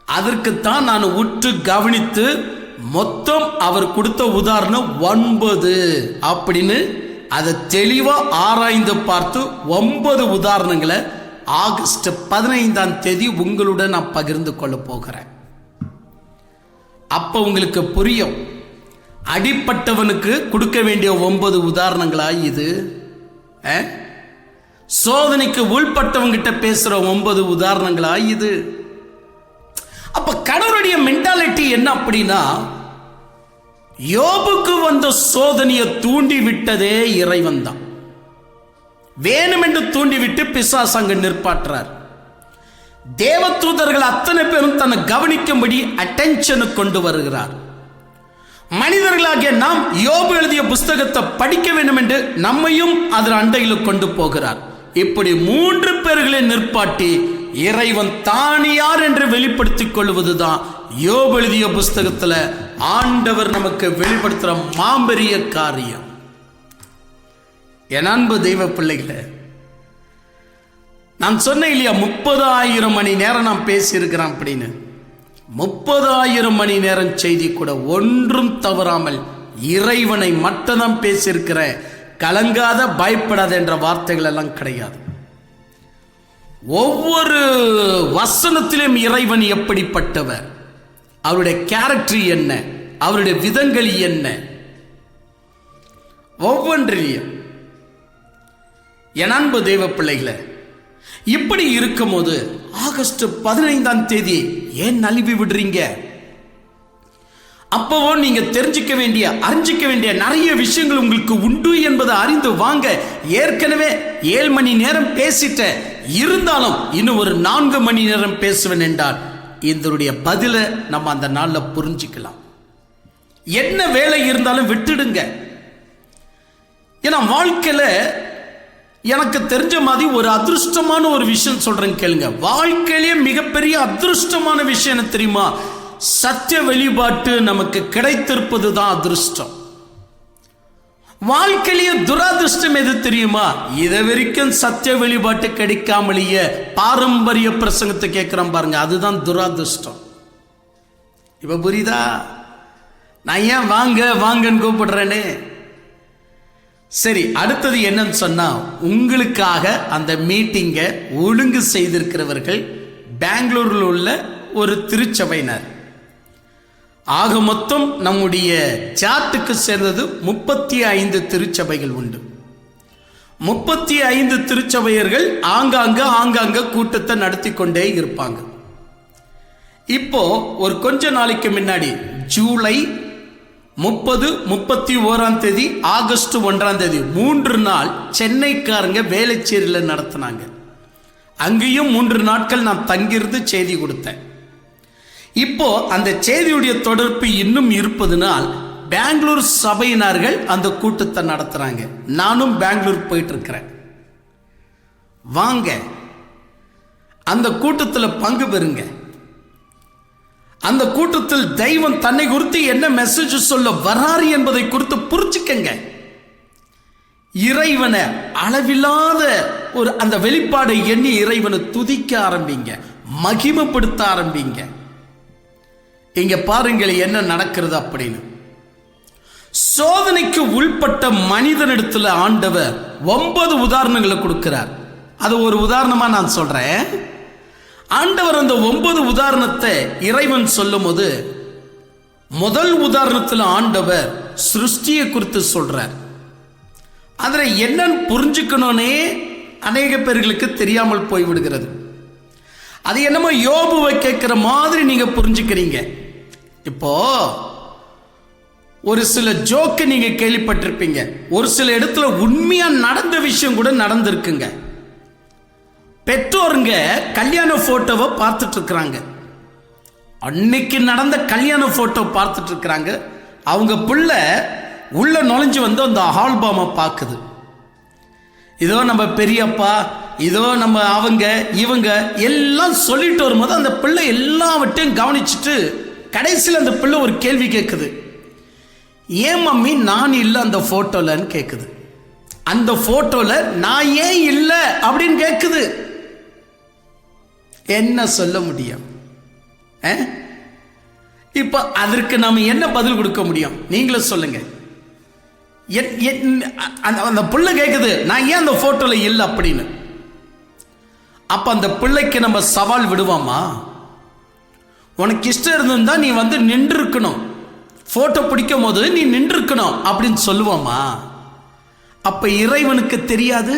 அதற்குத்தான் நான் உற்று கவனித்து மொத்தம் அவர் கொடுத்த உதாரணம் 9 அப்படின்னு அதை தெளிவா ஆராய்ந்து பார்த்து 9 உதாரணங்களை ஆகஸ்ட் 15ஆம் தேதி உங்களுடன் நான் பகிர்ந்து கொள்ள போகிறேன். அப்ப உங்களுக்கு புரியும், அடிப்பட்டவனுக்கு கொடுக்க வேண்டிய 9 உதாரணங்களா இது? சோதனைக்கு உள்பட்டவங்கிட்ட பேசுற 9 உதாரணங்களா இது? அப்ப கடவுளுடைய மென்டாலிட்டி என்ன அப்படின்னா, யோபுக்கு வந்த சோதனையை தூண்டி விட்டதே இறைவன் தான். வேணுமென்று தூண்டிவிட்டு பிசாசு அங்கு நிற்பாற்றார். தேவதூதர்கள் அத்தனை பேரும் தன்னை கவனிக்கும்படி அட்டென்ஷனு கொண்டு வருகிறார். மனிதர்களாகிய நாம் யோபு எழுதிய புஸ்தகத்தை படிக்க வேண்டும் என்று நம்மையும் அதன் அண்டையில் கொண்டு போகிறார். இப்படி 3 பேர்களை நிற்பாட்டி இறைவன் தான் யார் என்று வெளிப்படுத்திக் கொள்வதுதான் யோபு எழுதிய புஸ்தகத்துல ஆண்டவர் நமக்கு வெளிப்படுத்துற மாபெரிய காரியம். என் அன்பு தெய்வ பிள்ளைகளே, நான் சொன்னேன் இல்லையா, 30,000 மணி நேரம் நான் பேசியிருக்கிறேன் அப்படின்னு. 30,000 மணி நேரம் செய்தி கூட ஒன்றும் தவறாமல் இறைவனை மட்டும்தான் பேசியிருக்கிற. கலங்காத, பயப்படாத என்ற வார்த்தைகள் எல்லாம் கிடையாது. ஒவ்வொரு வசனத்திலும் இறைவன் எப்படிப்பட்டவர், அவருடைய கேரக்டர் என்ன, அவருடைய விதங்கள் என்ன, ஒவ்வொன்றிலையும். என் அன்பு தெய்வ பிள்ளைகளே, இப்படி இருக்கும் போது ஆகஸ்ட் 15ஆம் தேதி ஏன் நழுவி விடுறீங்க? அப்பவோ நீங்க தெரிஞ்சிக்க வேண்டிய, அறிஞ்சிக்க வேண்டிய நிறைய விஷயங்கள் உங்களுக்கு உண்டு என்பதை அறிந்து வாங்க. ஏற்கனவே 7 மணி நேரம் பேசிட்ட, இருந்தாலும் இன்னும் ஒரு 4 மணி நேரம் பேசுவேன் என்றால் இதனுடைய பதிலை நம்ம அந்த நாள்ல புரிஞ்சுக்கலாம். என்ன வேலை இருந்தாலும் விட்டுடுங்க. ஏன்னா வாழ்க்கையில எனக்கு தெரிஞ்ச மாதிரி ஒரு அதிர்ஷ்டமான ஒரு விஷயம் சொல்றேன் கேளுங்க. வாழ்க்கையிலேயே மிகப்பெரிய அதிர்ஷ்டமான விஷயம் என்ன தெரியுமா? சத்திய வெளிப்பாட்டு நமக்கு கிடைத்திருப்பது தான் அதிர்ஷ்டம். வாழ்க்கையிலேயே துரதிர்ஷ்டம் எது தெரியுமா? இதை வரைக்கும் சத்திய வெளிப்பாட்டு கிடைக்காமலேயே பாரம்பரிய பிரசங்கத்தை கேட்கிறோம் பாருங்க, அதுதான் துரதிர்ஷ்டம். இப்ப புரியுதா? நான் ஏன் வாங்க வாங்கன்னு கூப்பிடுறேனே. சரி, அடுத்தது என்னன்னு சொன்னா, உங்களுக்காக அந்த மீட்டிங்கை ஒழுங்கு செய்திருக்கிறவர்கள் பெங்களூரில் உள்ள ஒரு திருச்சபையினர். ஆக மொத்தம் நம்முடைய சார்ட்டுக்கு சேர்ந்தது 35 திருச்சபைகள் உண்டு. 35 திருச்சபையர்கள் ஆங்காங்க கூட்டத்தை நடத்தி கொண்டே இருப்பாங்க. இப்போ ஒரு கொஞ்ச நாளைக்கு முன்னாடி ஜூலை 30, 31ஆம் தேதி, ஆகஸ்ட் 1ஆம் தேதி 3 நாள் சென்னைக்காரங்க வேலைச்சேரியில் நடத்தினாங்க. அங்கேயும் 3 நாட்கள் நான் தங்கியிருந்து செய்தி கொடுத்தேன். இப்போ அந்த செய்தியுடைய தொடர்பு இன்னும் இருப்பதனால் பெங்களூர் சபையினர்கள் அந்த கூட்டத்தை நடத்துறாங்க. நானும் பெங்களூர் போயிட்டு இருக்கிறேன். வாங்க, அந்த கூட்டத்தில் பங்கு பெறுங்க. அந்த கூட்டத்தில் தெய்வம் தன்னை குறித்து என்ன மெசேஜ் சொல்ல வராரு என்பதை குறித்து புரிஞ்சுக்கங்க. இறைவனை அளவில்லாத ஒரு அந்த வெளிப்பாடை எண்ணி இறைவனை துதிக்க ஆரம்பிங்க, மகிமைப்படுத்த ஆரம்பிங்க. இங்க பாருங்கள் என்ன நடக்கிறது அப்படின்னு. சோதனைக்கு உள்பட்ட மனிதனிடத்துல ஆண்டவர் 9 உதாரணங்களை கொடுக்கிறார். அது ஒரு உதாரணமா நான் சொல்றேன். ஆண்டவர் அந்த 9 உதாரணத்தை இறைவன் சொல்லும் போது, முதல் உதாரணத்தில் ஆண்டவர் சிருஷ்டியை குறித்து சொல்றார். அதுல என்னன்னு புரிஞ்சுக்கணும்னே அநேக பேர்களுக்கு தெரியாமல் போய்விடுகிறது. அது என்னமோ யோபுவை கேட்கிற மாதிரி நீங்க புரிஞ்சுக்கிறீங்க. இப்போ ஒரு சில ஜோக்கு நீங்க கேள்விப்பட்டிருப்பீங்க. ஒரு சில இடத்துல உண்மையா நடந்த விஷயம் கூட நடந்திருக்குங்க. பெற்றோருங்க கல்யாண போட்டோவை பார்த்துட்டு இருக்கிறாங்க. அன்னைக்கு நடந்த கல்யாண போட்டோ பார்த்துட்டு இருக்கிறாங்க. அவங்க பிள்ளை உள்ள நுழைஞ்சு வந்து அந்த ஆல்பமை பார்க்குது. இதோ நம்ம பெரியப்பா, இதோ நம்ம அவங்க இவங்க எல்லாம் சொல்லிட்டு வரும்போது அந்த பிள்ளை எல்லாவற்றையும் கவனிச்சுட்டு கடைசியில் அந்த பிள்ளை ஒரு கேள்வி கேட்குது. ஏன் மம்மி நான் இல்லை அந்த போட்டோலன்னு கேட்குது. அந்த போட்டோல நான் ஏன் இல்லை அப்படின்னு கேட்குது. என்ன சொல்ல முடியும்? இப்ப அதற்கு நாம என்ன பதில் கொடுக்க முடியும்? நீங்களும் சொல்லுங்க. அந்த பிள்ளை கேட்குது, நான் ஏன் அந்த போட்டோல இல்லை அப்படின்னு. அப்ப அந்த பிள்ளைக்கு நம்ம சவால் விடுவோமா? உனக்கு இஷ்டம் இருந்திருந்தா நீ வந்து நின்று இருக்கணும், போட்டோ பிடிக்கும் போது நீ நின்று இருக்கணும் அப்படின்னு சொல்லுவோமா? அப்ப இறைவனுக்கு தெரியாது?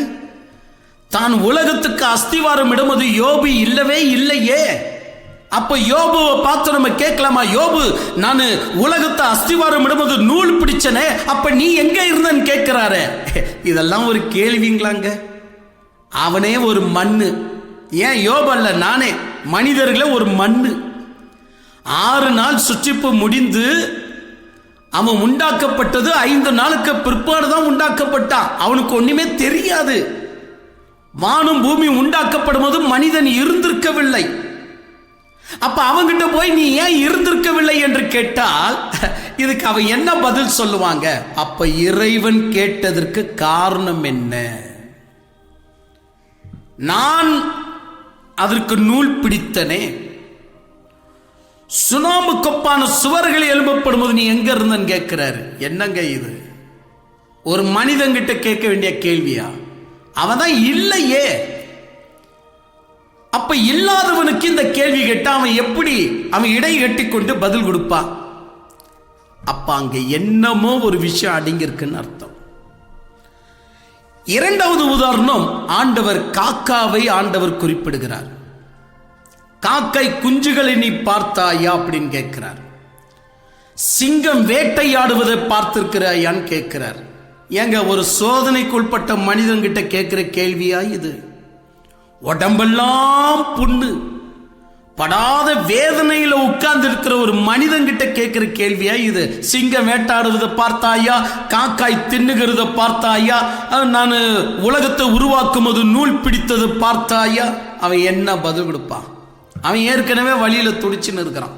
தான் உலகத்துக்கு அஸ்திவாரம் இடும்போது யோபு இல்லவே இல்லையே. அப்ப யோபுவை பார்த்து நம்ம கேட்கலாமா? யோபு, நான் உலகத்தை அஸ்திவாரம் இடும்போது நூல் பிடிச்சனே, அப்ப நீ எங்க இருந்தன்னு கேட்கிறாரு. இதெல்லாம் ஒரு கேள்விங்களாங்க? அவனே ஒரு மண்ணு. ஏன் யோபு அல்ல, நானே, மனிதர்களே ஒரு மண்ணு. 6 நாள் சுற்றிப்பு முடிந்து அவன் உண்டாக்கப்பட்டது 5 நாளுக்கு பிற்பாடு தான் உண்டாக்கப்பட்டான். அவனுக்கு ஒண்ணுமே தெரியாது. வானம் பூமி உண்டாக்கப்படும் போது மனிதன் இருந்திருக்கவில்லை. அப்ப அவங்கிட்ட போய் நீ ஏன் இருந்திருக்கவில்லை என்று கேட்டால் இதுக்கு அவன் என்ன பதில் சொல்லுவாங்க? அப்ப இறைவன் கேட்டதற்கு காரணம் என்ன? நான் அதற்கு நூல் பிடித்தனே. சுனாமுக்கொப்பான சுவர்கள் எழுப்பப்படும் போது நீ எங்க இருந்தன்னு கேட்கிறாரு. என்னங்க இது? ஒரு மனிதன்கிட்ட கேட்க வேண்டிய கேள்வியா? அவன் தான் இல்லையே. அப்ப இல்லாதவனுக்கு இந்த கேள்வி கேட்டா அவன் எப்படி அவன் இடை கட்டி கொண்டு பதில் கொடுப்பான்? அப்ப அங்க என்னமோ ஒரு விஷயம் அடங்கியிருக்குன்னு அர்த்தம். 2வது உதாரணம், ஆண்டவர் காக்காவை ஆண்டவர் குறிப்பிடுகிறார். காக்கை குஞ்சுகளை நீ பார்த்தாயா அப்படின்னு கேட்கிறார். சிங்கம் வேட்டையாடுவதை பார்த்திருக்கிறாயான்னு கேட்கிறார். ஏங்க, ஒரு சோதனைக்குட்பட்ட மனிதன்கிட்ட கேட்கிற கேள்வியா இது? உடம்பெல்லாம் புண்ணு, படாத வேதனையில உட்கார்ந்து இருக்கிற ஒரு மனிதன்கிட்ட கேட்கிற கேள்வியா இது? சிங்கம் வேட்டாடுவதை பார்த்தாயா? காக்காய் தின்னுகிறத பார்த்தாயா? நான் உலகத்தை உருவாக்கும் போது நூல் பிடித்தது பார்த்தாயா? அவன் என்ன பதில் கொடுப்பான்? அவன் ஏற்கனவே வழியில துடிச்சுன்னு இருக்கிறான்.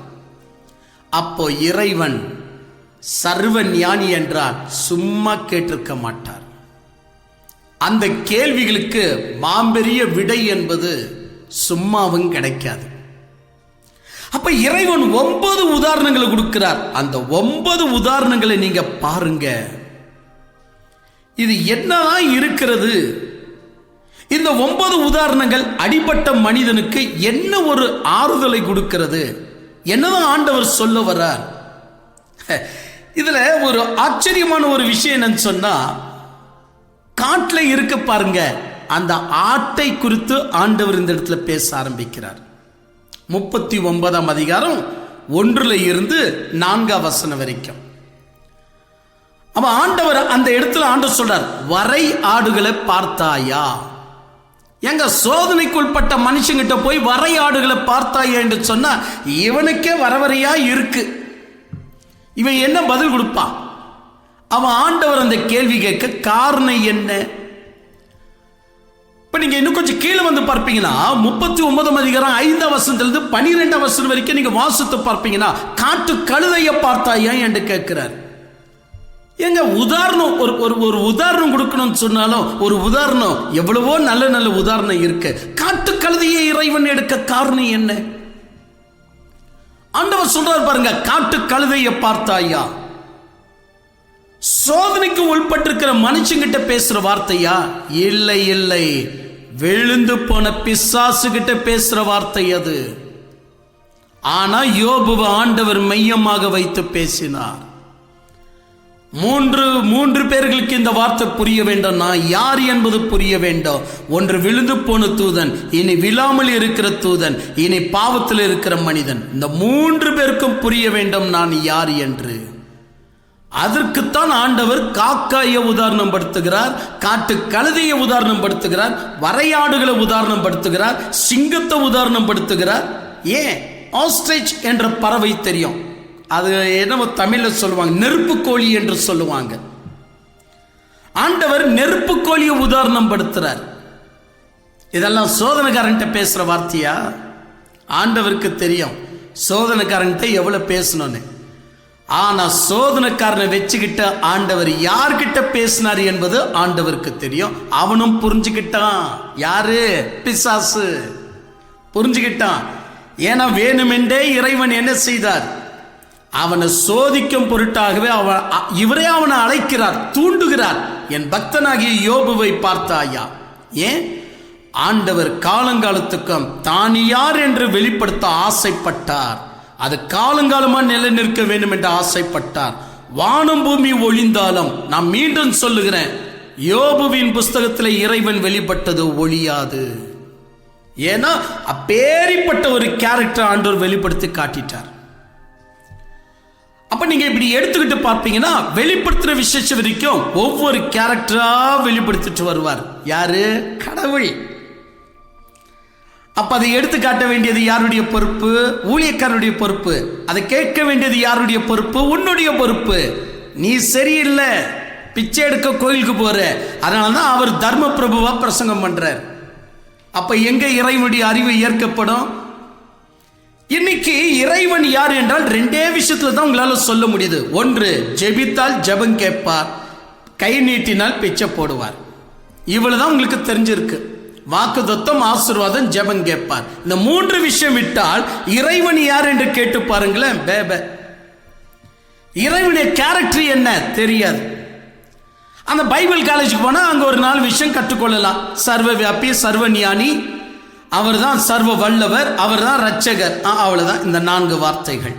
அப்போ இறைவன் சர்வ ஞானி என்றால் சும்மா கேட்டிருக்க மாட்டார். அந்த கேள்விகளுக்கு மாம்பெரிய விடை என்பது சும்மாவும் கிடைக்காது. அப்ப இறைவன் 9 உதாரணங்களை கொடுக்கிறார். அந்த 9 உதாரணங்களை நீங்க பாருங்க. இது என்னதான் இருக்கிறது? இந்த 9 உதாரணங்கள் அடிபட்ட மனிதனுக்கு என்ன ஒரு ஆறுதலை கொடுக்கிறது? என்னதான் ஆண்டவர் சொல்ல வர்றார்? இதுல ஒரு ஆச்சரியமான ஒரு விஷயம் என்னன்னு சொன்னா, காட்டுல இருக்க பாருங்க, அந்த ஆட்டை குறித்து ஆண்டவர் இந்த இடத்துல பேச ஆரம்பிக்கிறார். 39ஆம் அதிகாரம் 1 இருந்து 4 வரைக்கும். அப்ப ஆண்டவர் அந்த இடத்துல ஆண்டவர் சொல்றார், வரை ஆடுகளை பார்த்தாயா? எங்க சோதனைக்குள்பட்ட மனுஷங்கிட்ட போய் வரை ஆடுகளை பார்த்தாயா என்று சொன்னா இவனுக்கே வரவரையா இருக்கு. இவன் என்ன பதில் கொடுப்பான்? அவன் ஆண்டவர் அந்த கேள்வி கேட்க காரணம் என்ன? இப்ப நீங்க இன்னும் கொஞ்சம் கீழே வந்து பார்ப்பீங்கன்னா 39ஆம் அதிகாரம் 5ஆம் வசனத்திலிருந்து 12ஆம் வசனம் வரைக்கும் நீங்க வாசித்து பார்ப்பீங்கன்னா காட்டு கழுதையை பார்த்தாயா என்று கேட்கிறார். எங்க உதாரணம் ஒரு உதாரணம் கொடுக்கணும்னு சொன்னாலும் ஒரு உதாரணம் எவ்வளவோ நல்ல நல்ல உதாரணம் இருக்கு. காட்டு கழுதையை இறைவன் எடுக்க காரணம் என்ன? ஆண்டவர் சொல்றார் பாருங்க, காட்டு கழுதையை பார்த்தாயா? சோதனைக்கு உள்பட்டிருக்கிற மனுஷங்கிட்ட பேசுற வார்த்தையா? இல்லை இல்லை, விழுந்து போன பிசாசு கிட்ட பேசுற வார்த்தை அது. ஆனா யோபுவை ஆண்டவர் மையமாக வைத்து பேசினார். மூன்று பேர்களுக்கு இந்த வார்த்தை புரிய வேண்டும். நான் யார் என்பது புரிய வேண்டும். ஒன்று விழுந்து போன தூதன், இனி விழாமல் இருக்கிற தூதன், இனி பாவத்தில் இருக்கிற மனிதன். இந்த 3 பேருக்கும் புரிய வேண்டும் நான் யார் என்று. அதற்குத்தான் ஆண்டவர் காக்காயை உதாரணம் படுத்துகிறார், காட்டு கழுதையை உதாரணம் படுத்துகிறார், வரையாடுகளை உதாரணம் படுத்துகிறார், சிங்கத்தை உதாரணம் படுத்துகிறார். ஏன்? ஆஸ்ட்ரிச் என்ற பறவை தெரியும், அது என்ன தமிழ்ல சொல்லுவாங்க, நெருப்பு கோழி என்று சொல்லுவாங்க. ஆண்டவர் நெருப்பு கோழியை உதாரணம் படுத்துறார். இதெல்லாம் சோதனைக்காரன்ட்ட பேசுற வார்த்தையா? ஆண்டவருக்கு தெரியும் சோதனைக்காரன்ட்ட எவ்வளவு பேசணும்னு. ஆனா சோதனைக்காரனை வச்சுக்கிட்ட ஆண்டவர் யார்கிட்ட பேசினார் என்பது ஆண்டவருக்கு தெரியும். அவனும் புரிஞ்சுக்கிட்டான். யாரு? பிசாசு புரிஞ்சுக்கிட்டான். ஏன்னா வேணுமென்றே இறைவன் என்ன செய்தார்? அவனை சோதிக்கும் பொருட்டாகவே இவரே அவனை அழைக்கிறார், தூண்டுகிறார். என் பக்தனாகிய யோபுவை பார்த்தாயா? ஏன்? ஆண்டவர் காலங்காலத்துக்கும் தான் யார் என்று வெளிப்படுத்த ஆசைப்பட்டார். அது காலங்காலமா நிலை நிற்க வேண்டும் என்று ஆசைப்பட்டார். வானம் பூமி ஒளிந்தாலும், நான் மீண்டும் சொல்லுகிறேன், யோபுவின் புஸ்தகத்தில் இறைவன் வெளிப்பட்டது ஒளியாது. ஏன்னா அப்பேரிப்பட்ட ஒரு கேரக்டர் ஆண்டவர் வெளிப்படுத்தி காட்டிட்டார். அப்ப நீங்க இப்படி எடுத்துக்கிட்டு பார்ப்பீங்கன்னா வெளிப்படுத்துற விசேஷம் வரைக்கும் ஒவ்வொரு கேரக்டரா வெளிப்படுத்திட்டு வருவார். யாரு? கடவுள். அப்ப அதை எடுத்து காட்ட வேண்டியது யாருடைய பொறுப்பு? ஊழியக்காரனுடைய பொறுப்பு. அதை கேட்க வேண்டியது யாருடைய பொறுப்பு? உன்னுடைய பொறுப்பு. நீ சரியில்லை, பிச்சை எடுக்க கோயிலுக்கு போற, அதனாலதான் அவர் தர்ம பிரபுவா பிரசங்கம் பண்றார். அப்ப எங்க இறைவனுடைய அறிவு ஏற்கப்படும்? இன்னைக்கு இறைவன் யார் என்றால் 2 விஷயத்துல தான் உங்களால சொல்ல முடியுது. ஒன்று, ஜெபித்தால் ஜெபம் கேட்பார், கை நீட்டினால் பிச்சை போடுவார். இவ்வளவுதான் உங்களுக்கு தெரிஞ்சிருக்கு. வாக்குத்தத்தம், ஆசீர்வாதம், ஜெபம் கேட்பார். இந்த 3 விஷயம் விட்டால் இறைவன் யார் என்று கேட்டு பாருங்களேன். இறைவனுடைய கேரக்டர் என்ன தெரியாது. அந்த பைபிள் காலேஜுக்கு போனா அங்க ஒரு 4 விஷயம் கற்றுக்கொள்ளலாம். சர்வ வியாபி, சர்வ ஞானி, அவர் தான் சர்வ வல்லவர், அவர் தான் ரட்சகர். அவ்வளவுதான் இந்த 4 வார்த்தைகள்.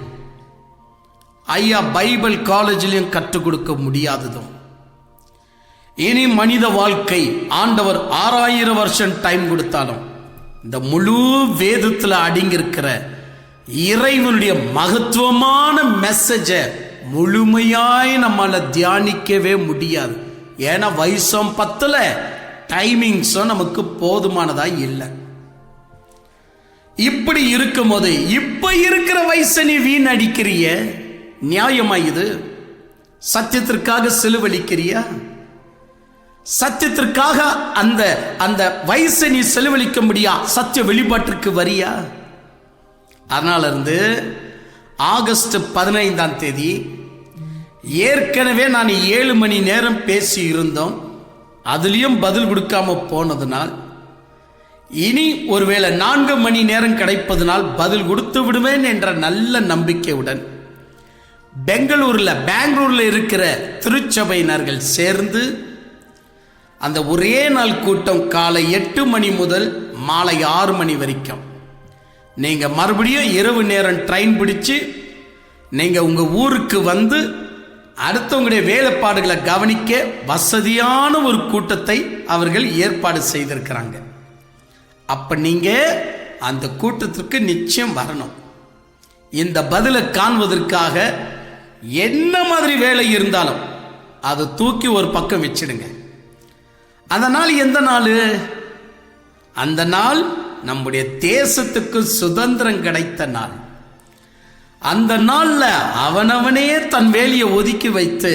ஐயா, பைபிள் காலேஜிலையும் கற்றுக் கொடுக்க முடியாததும். இனி மனித வாழ்க்கை ஆண்டவர் 6000 வருஷம் டைம் கொடுத்தாலும் இந்த முழு வேதத்தில் அடங்கியிருக்கிற இறைவனுடைய மகத்துவமான மெசேஜை முழுமையாய் நம்மால தியானிக்கவே முடியாது. ஏன்னா வயசும் 10, டைமிங்ஸும் நமக்கு போதுமானதா இல்லை. இப்படி இருக்கும்போது இப்ப இருக்கிற வயசை நீ வீணடிக்கிறிய, நியாயமா இது? சத்தியத்திற்காக செலவழிக்கிறியா? சத்தியத்திற்காக அந்த அந்த வயசை நீ செலவழிக்க முடியா? சத்திய வெளிப்பாட்டிற்கு வரியா? அதனால இருந்து ஆகஸ்ட் 15ஆம் தேதி ஏற்கனவே நான் 7 மணி நேரம் பேசி இருந்தோம். அதுலயும் பதில் கொடுக்காம போனதுனால் இனி ஒருவேளை 4 மணி நேரம் கிடைப்பதனால் பதில் கொடுத்து விடுவேன் என்ற நல்ல நம்பிக்கையுடன் பெங்களூர்ல இருக்கிற திருச்சபையினர்கள் சேர்ந்து அந்த ஒரே நாள் கூட்டம் காலை 8 மணி முதல் மாலை 6 மணி வரைக்கும் நீங்க மறுபடியும் இரவு நேரம் ட்ரெயின் பிடிச்சு நீங்க உங்க ஊருக்கு வந்து அடுத்தவங்களுடைய வேலைப்பாடுகளை கவனிக்க வசதியான ஒரு கூட்டத்தை அவர்கள் ஏற்பாடு செய்திருக்கிறாங்க. அப்ப நீங்க அந்த கூட்டத்திற்கு நிச்சயம் வரணும். இந்த பதிலை காண்பதற்காக என்ன மாதிரி வேலை இருந்தாலும் அதை தூக்கி ஒரு பக்கம் வச்சிடுங்க. அந்த நாள் எந்த நாள்? அந்த நாள் நம்முடைய தேசத்துக்கு சுதந்திரம் கிடைத்த நாள். அந்த நாள்ல அவனவனே தன் வேலையை ஒதுக்கி வைத்து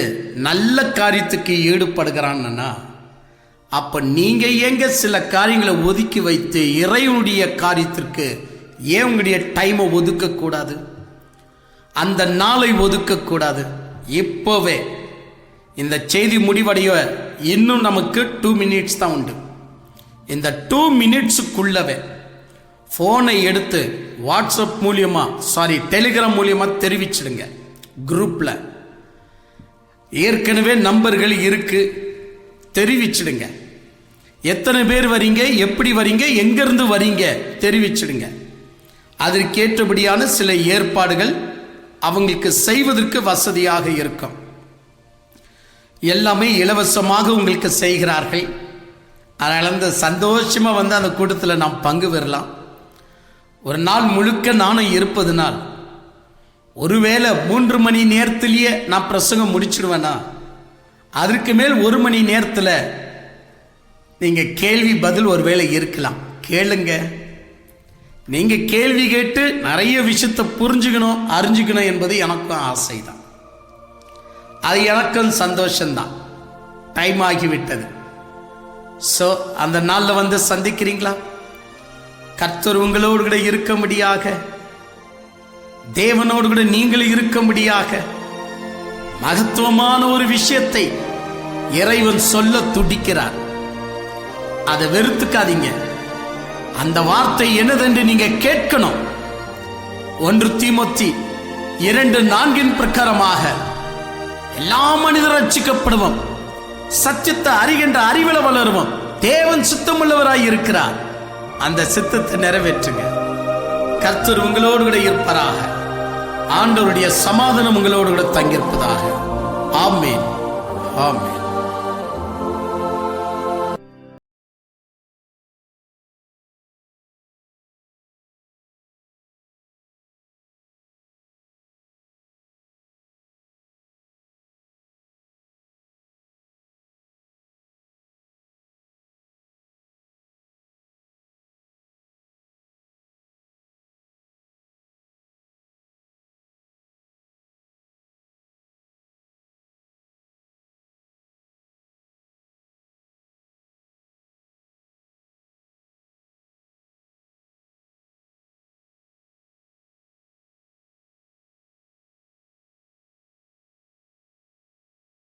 நல்ல காரியத்துக்கு ஈடுபடுகிறான்னா, அப்ப நீங்க எங்க சில காரியங்களை ஒதுக்கி வைத்து இறைவனுடைய காரியத்திற்கு ஏன் உங்களுடைய டைமை ஒதுக்க கூடாது? அந்த நாளை ஒதுக்க கூடாது? இப்போவே இந்த செய்தி முடிவடைய இன்னும் நமக்கு 2 மினிட்ஸ் தான் உண்டு. இந்த 2 மினிட்ஸுக்குள்ளவே போனை எடுத்து வாட்ஸ்அப் மூலியமா டெலிகிராம் மூலியமா தெரிவிச்சிடுங்க. குரூப்ல ஏற்கனவே நம்பர்கள் இருக்கு, தெரிவிச்சிடுங்க. எத்தனை பேர் வரீங்க, எப்படி வரீங்க, எங்கிருந்து வரீங்க தெரிவிச்சிடுங்க. அதற்கேற்றபடியான சில ஏற்பாடுகள் அவங்களுக்கு செய்வதற்கு வசதியாக இருக்கும். எல்லாமே இலவசமாக உங்களுக்கு செய்கிறார்கள். அதனால அந்த சந்தோஷமா வந்து அந்த கூட்டத்தில் நாம் பங்கு பெறலாம். ஒரு நாள் முழுக்க நானும் இருப்பதுனால் ஒருவேளை 3 மணி நேரத்திலேயே நான் பிரசங்கம் முடிச்சிடுவேனா, அதற்கு மேல் 1 மணி நேரத்தில் நீங்க கேள்வி பதில் ஒருவேளை இருக்கலாம். கேளுங்க. நீங்க கேள்வி கேட்டு நிறைய விஷயத்தை புரிஞ்சுக்கணும், அறிஞ்சுக்கணும் என்பது எனக்கும் ஆசைதான். அது எனக்கும் சந்தோஷம்தான். டைம் ஆகிவிட்டது. அந்த நாளில் வந்து சந்திக்கிறீங்களா? கர்த்தர் உங்களோடு கூட இருக்கும்படியாக, தேவனோடு கூட நீங்களும் இருக்கும்படியாக மகத்துவமான ஒரு விஷயத்தை இறைவன் சொல்ல துடிக்கிறார். அதை வெறுத்துக்காதீங்க. அந்த வார்த்தை என்னதென்று நீங்க கேட்கணும். 1 தீமோத்தி 2:4 பிரகாரமாக எல்லா மனிதரும் ரட்சிக்கப்படுவோம், சத்தியத்தை அறிகின்ற அறிவில வளருவோம். தேவன் சித்தமுள்ளவராய் இருக்கிறார். அந்த சித்தத்தை நிறைவேற்றுங்க. கர்த்தர் உங்களோடு கூட இருப்பாராக. ஆண்டவருடைய சமாதானம் உங்களோடு கூட தங்கியிருப்பதாக. ஆமென், ஆமென்.